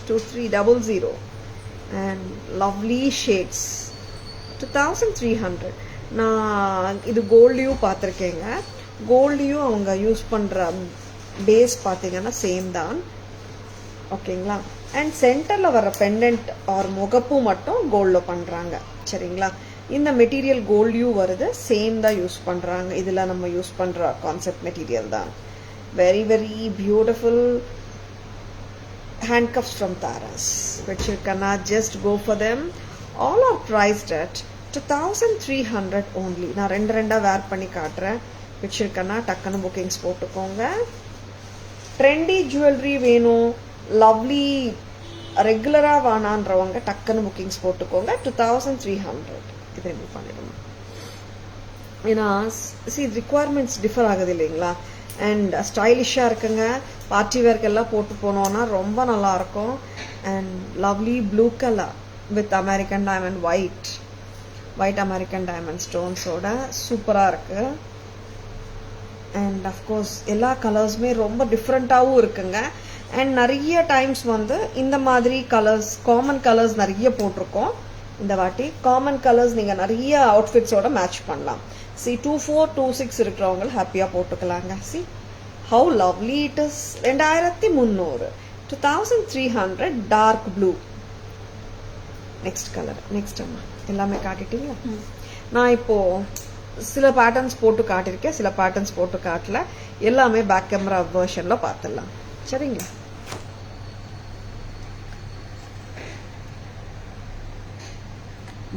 2300 and lovely shades. 2300. நான் இது கோல்ட்லயும் பார்த்திருக்கேங்க. கோல்ட்லயும் அவங்க யூஸ் பண்ற பேஸ் பார்த்தீங்கன்னா சேம் தான். ஓகேங்களா? அண்ட் சென்டரில் வர பெண்டன்ட் ஆர் முகப்பு மட்டும் கோல்டில் பண்ணுறாங்க. சரிங்களா? இந்த மெட்டீரியல் கோல்டியும் வருது, சேம் தான் யூஸ் பண்ணுறாங்க. இதில் நம்ம யூஸ் பண்ணுற கான்செப்ட் மெட்டீரியல் தான். Very very beautiful handcuffs from Tara's. Which you cannot just go for them. All are priced at 2300 only. நான் ரெண்டா வேர் பண்ணி காட்டுறேன். which you cannot டக்குன்னு புக்கிங்ஸ் போட்டுக்கோங்க. ட்ரெண்டி ஜுவல்லரி வேணும், லவ்லி ரெகுலராக வேணான்றவங்க டக்குன்னு புக்கிங்ஸ் போட்டுக்கோங்க. 2300 இது ரிமூவ் பண்ணிடுங்க. ஏன்னா ரிக்குவயர்மெண்ட்ஸ் டிஃபர் ஆகுது இல்லைங்களா? அண்ட் ஸ்டைலிஷாக இருக்குங்க. பார்ட்டி வேர்க்கெல்லாம் போட்டு போனோன்னா ரொம்ப நல்லாயிருக்கும். And lovely blue colour with American diamond white American diamond ஸ்டோன்ஸோட சூப்பராக இருக்குது. அண்ட் அஃப்கோர்ஸ் எல்லா கலர்ஸுமே ரொம்ப டிஃப்ரெண்ட்டாகவும் இருக்குங்க. அண்ட் நிறைய டைம்ஸ் இந்த மாதிரி கலர்ஸ், காமன் கலர்ஸ் நிறைய போட்டிருக்கோம். இந்த வாட்டி காமன் கலர்ஸ் நீங்கள் நிறைய அவுட்ஃபிட்ஸோட மேட்ச் பண்ணலாம். 2426 இருக்கிறவங்க ஹாப்பியாக போட்டுக்கலாங்க. How lovely it is. 2300 2300 dark blue. Next colour. Next அம்மா எல்லாமே காட்டிட்டீங்களா? நான் இப்போ சில பேட்டர்ன்ஸ் போட்டு காட்டியிருக்கேன், சில பேட்டர்ன்ஸ் போட்டு காட்டல. எல்லாமே பேக் கேமரா வெர்ஷன்ல பார்த்துடலாம். சரிங்களா?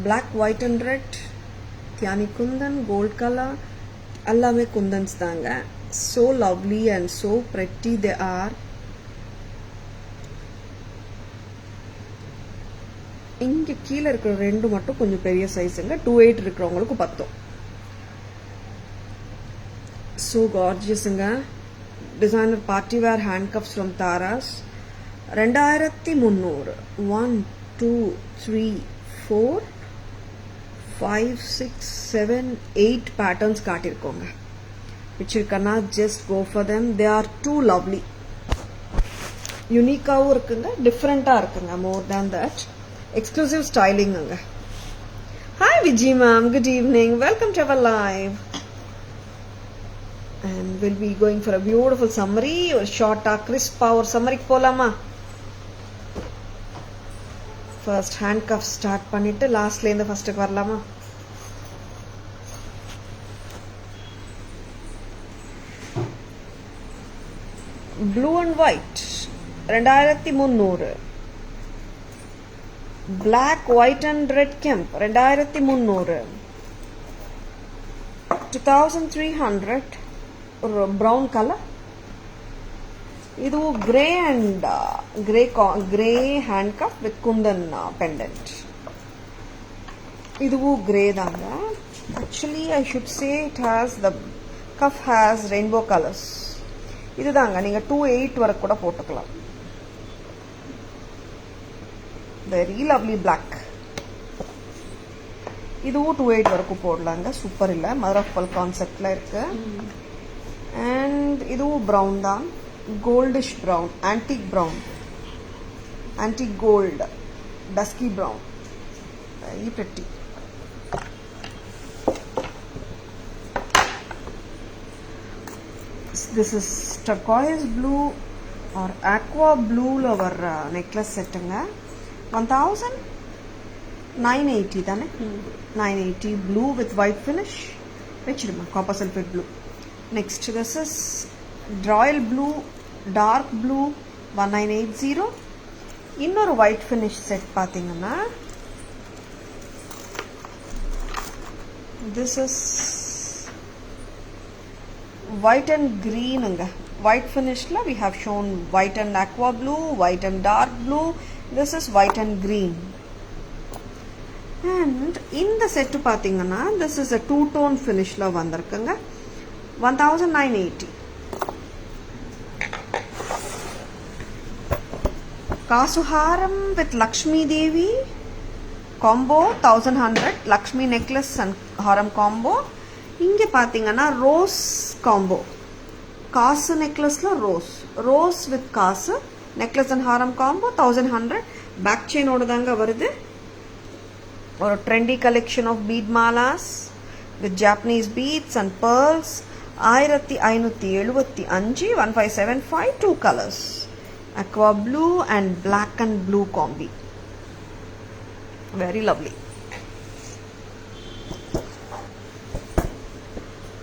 பிளாக், ஒயிட் அண்ட் ரெட், தியானி குந்தன், கோல்ட் கலர், எல்லாமே குந்தன்ஸ் தாங்க. so lovely and so pretty they are. இங்க கீழே இருக்கிற ரெண்டு மட்டும் கொஞ்சம் பெரிய சைஸுங்க. 28 இருக்கிறவங்களுக்கு பத்தும். so gorgeousங்க. designer party wear handcuffs from Tara's. 2300. 1 2 3 4 5 6 7 8 patterns காட்டிருக்கோங்க. which you cannot just go for them. They are too lovely. யூனிக்காவும் இருக்குங்க, டிஃப்ரெண்டா இருக்குங்க. more than that, exclusive styling அங்க. Hi Vijay ma'am, good evening, welcome to our live. and we'll be going for a beautiful summary or short crisp or summary polama. First handcuff start பண்ணிட்டு லாஸ்ட்ல இருந்து ஃபர்ஸ்ட்க்கு வரலாமா? Blue and white 2300. Black, white and red kemp 2300. 2300 or brown color. Idu grey and grey handcuff with kundan pendant. Idu grey danga. Actually I should say the cuff has rainbow colors. இதுதாங்க நீங்க 28 வரை கூட போட்டுக்கலாம். Very lovely black. இதுவும் 28 வரைக்கும் போடலாங்க. Super இல்ல, mother of பல் கான்செப்ட்ல இருக்கு. அண்ட் இதுவும் பிரவுன் தான், goldish brown, antique brown, antique gold, dusky brown. Very pretty. This is turquoise blue or aqua blue lover necklace settunga. 1980 தானே? 980 blue with white finish. வெச்சிடுமா copper sulphate blue. Next this is royal blue, dark blue 1980. இன்னொரு white finish set பாத்தீங்கன்னா this is white and green. White finish la we have shown white and aqua blue, white and dark blue. This is white and green. And in the set pathingana this is a two tone finish la vandirukanga. 1980. Kasuharam with Lakshmi Devi combo 1100. Lakshmi necklace and haram combo. இங்க பாத்தீங்கன்னா rose combo, காசு நெக்லஸ்ல rose with kasu necklace and haaram combo 1100. Back செயினோட தாங்க வருது. ஒரு trendy collection of bead malas with Japanese beads and pearls 1575 1575. Two colors, aqua blue and black and blue combi. Very lovely.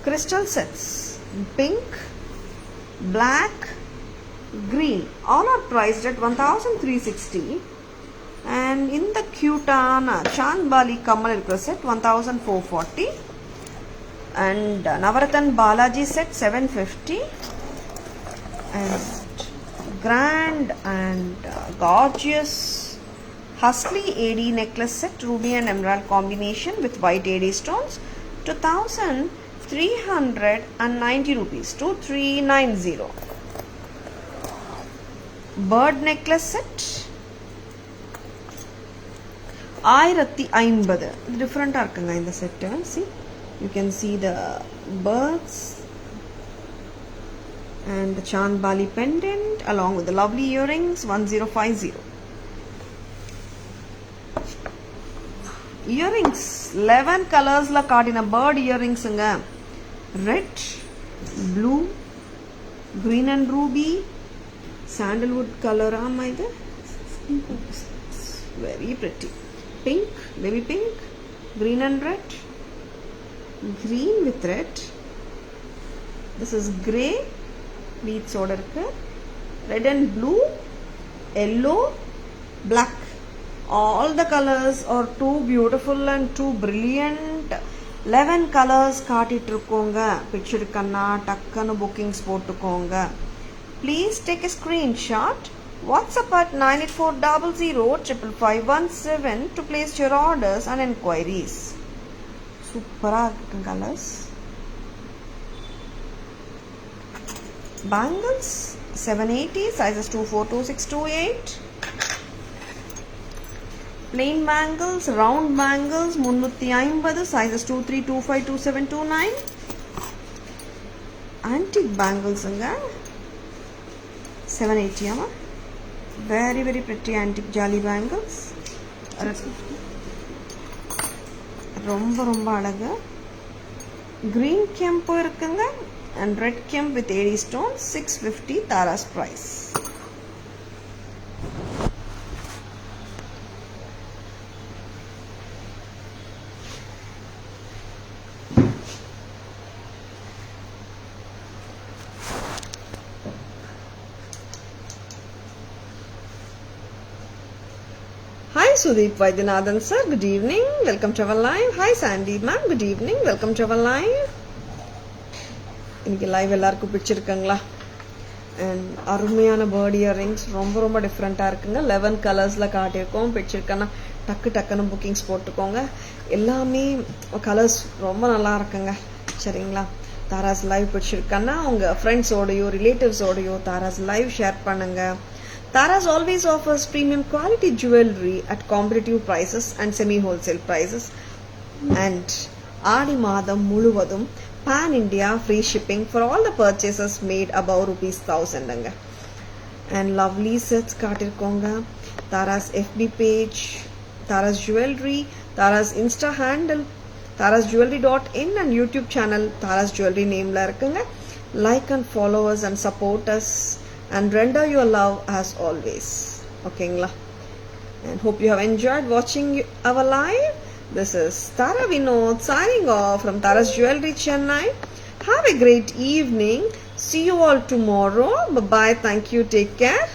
Crystal sets, pink, black, green, all are priced at 1360. And in the cutana Chand Bali Kamal irukra set 1440. And Navaratan Balaji set 750. And grand and gorgeous Hustley AD necklace set, ruby and emerald combination with white AD stones 2390 rupees. 2390. Bird necklace set 1500. Different இருக்குங்க இந்த set. See, you can see the birds and the Chand Bali pendant along with the lovely earrings. 1050. Earrings 11 colors la காட்டின bird earrings ங்க. Red, blue, green and ruby, sandalwood color ஆமா இது. Very pretty. Pink, baby pink, green and red, green with red. This is grey beads ஓட இருக்கு. Red and blue, yellow, black. All the colors are too beautiful and too brilliant. 11 colors காட்டிட்டு இருக்கோங்க. Picture கண்ணா டக்குன்னு bookings போட்டுக்கோங்க. Please take a screenshot. WhatsApp at 9840055517 to place your orders and enquiries. சூப்பரா இருக்கு colors. Bangles 780 sizes 242628. Plain bangles, round bangles 350 sizes 23252729. Antique bangles anga 780 ama. Very very pretty antique jolly bangles. ரொம்ப ரொம்ப அழகு. green kempo இருக்குங்க. and red kim with AD stone 650 Tara's price. Hi Sudeep Vaidyanathan sir, good evening, welcome to our live. Hi Sandy ma'am, good evening, welcome to our live. இன்னைக்கு live எல்லாருக்கும் பிடிச்சிருக்குங்களா? And அருமையான bird earrings ரொம்ப ரொம்ப டிஃப்ரெண்ட்டாக இருக்குங்க. 11 கலர்ஸில் காட்டியிருக்கோம். பிடிச்சிருக்கேன்னா டக்குன்னு bookings போட்டுக்கோங்க. எல்லாமே கலர்ஸ் ரொம்ப நல்லா இருக்குங்க. சரிங்களா? தாராஸ் லைவ் பிடிச்சிருக்கேன்னா உங்கள் ஃப்ரெண்ட்ஸோடையோ ரிலேட்டிவ்ஸோடையோ தாராஸ் லைவ் ஷேர் பண்ணுங்கள். Tara's always offers premium quality jewelry at competitive prices and semi-wholesale prices. And ஆடி மாதம் முழுவதும் pan India free shipping for all the purchases made above ₹1000. And lovely sets காட்டிருக்கோங்க. Tara's FB page, Tara's Jewelry, Tara's Insta handle, tarasjewelry.in and YouTube channel Tara's Jewelry nameல இருக்குங்க. Like and follow us and support us. And render your love as always. Okay, and hope you have enjoyed watching our live. This is Tara Vinod signing off from Tara's Jewelry Chennai. Have a great evening. See you all tomorrow. Bye bye. Thank you. Take care.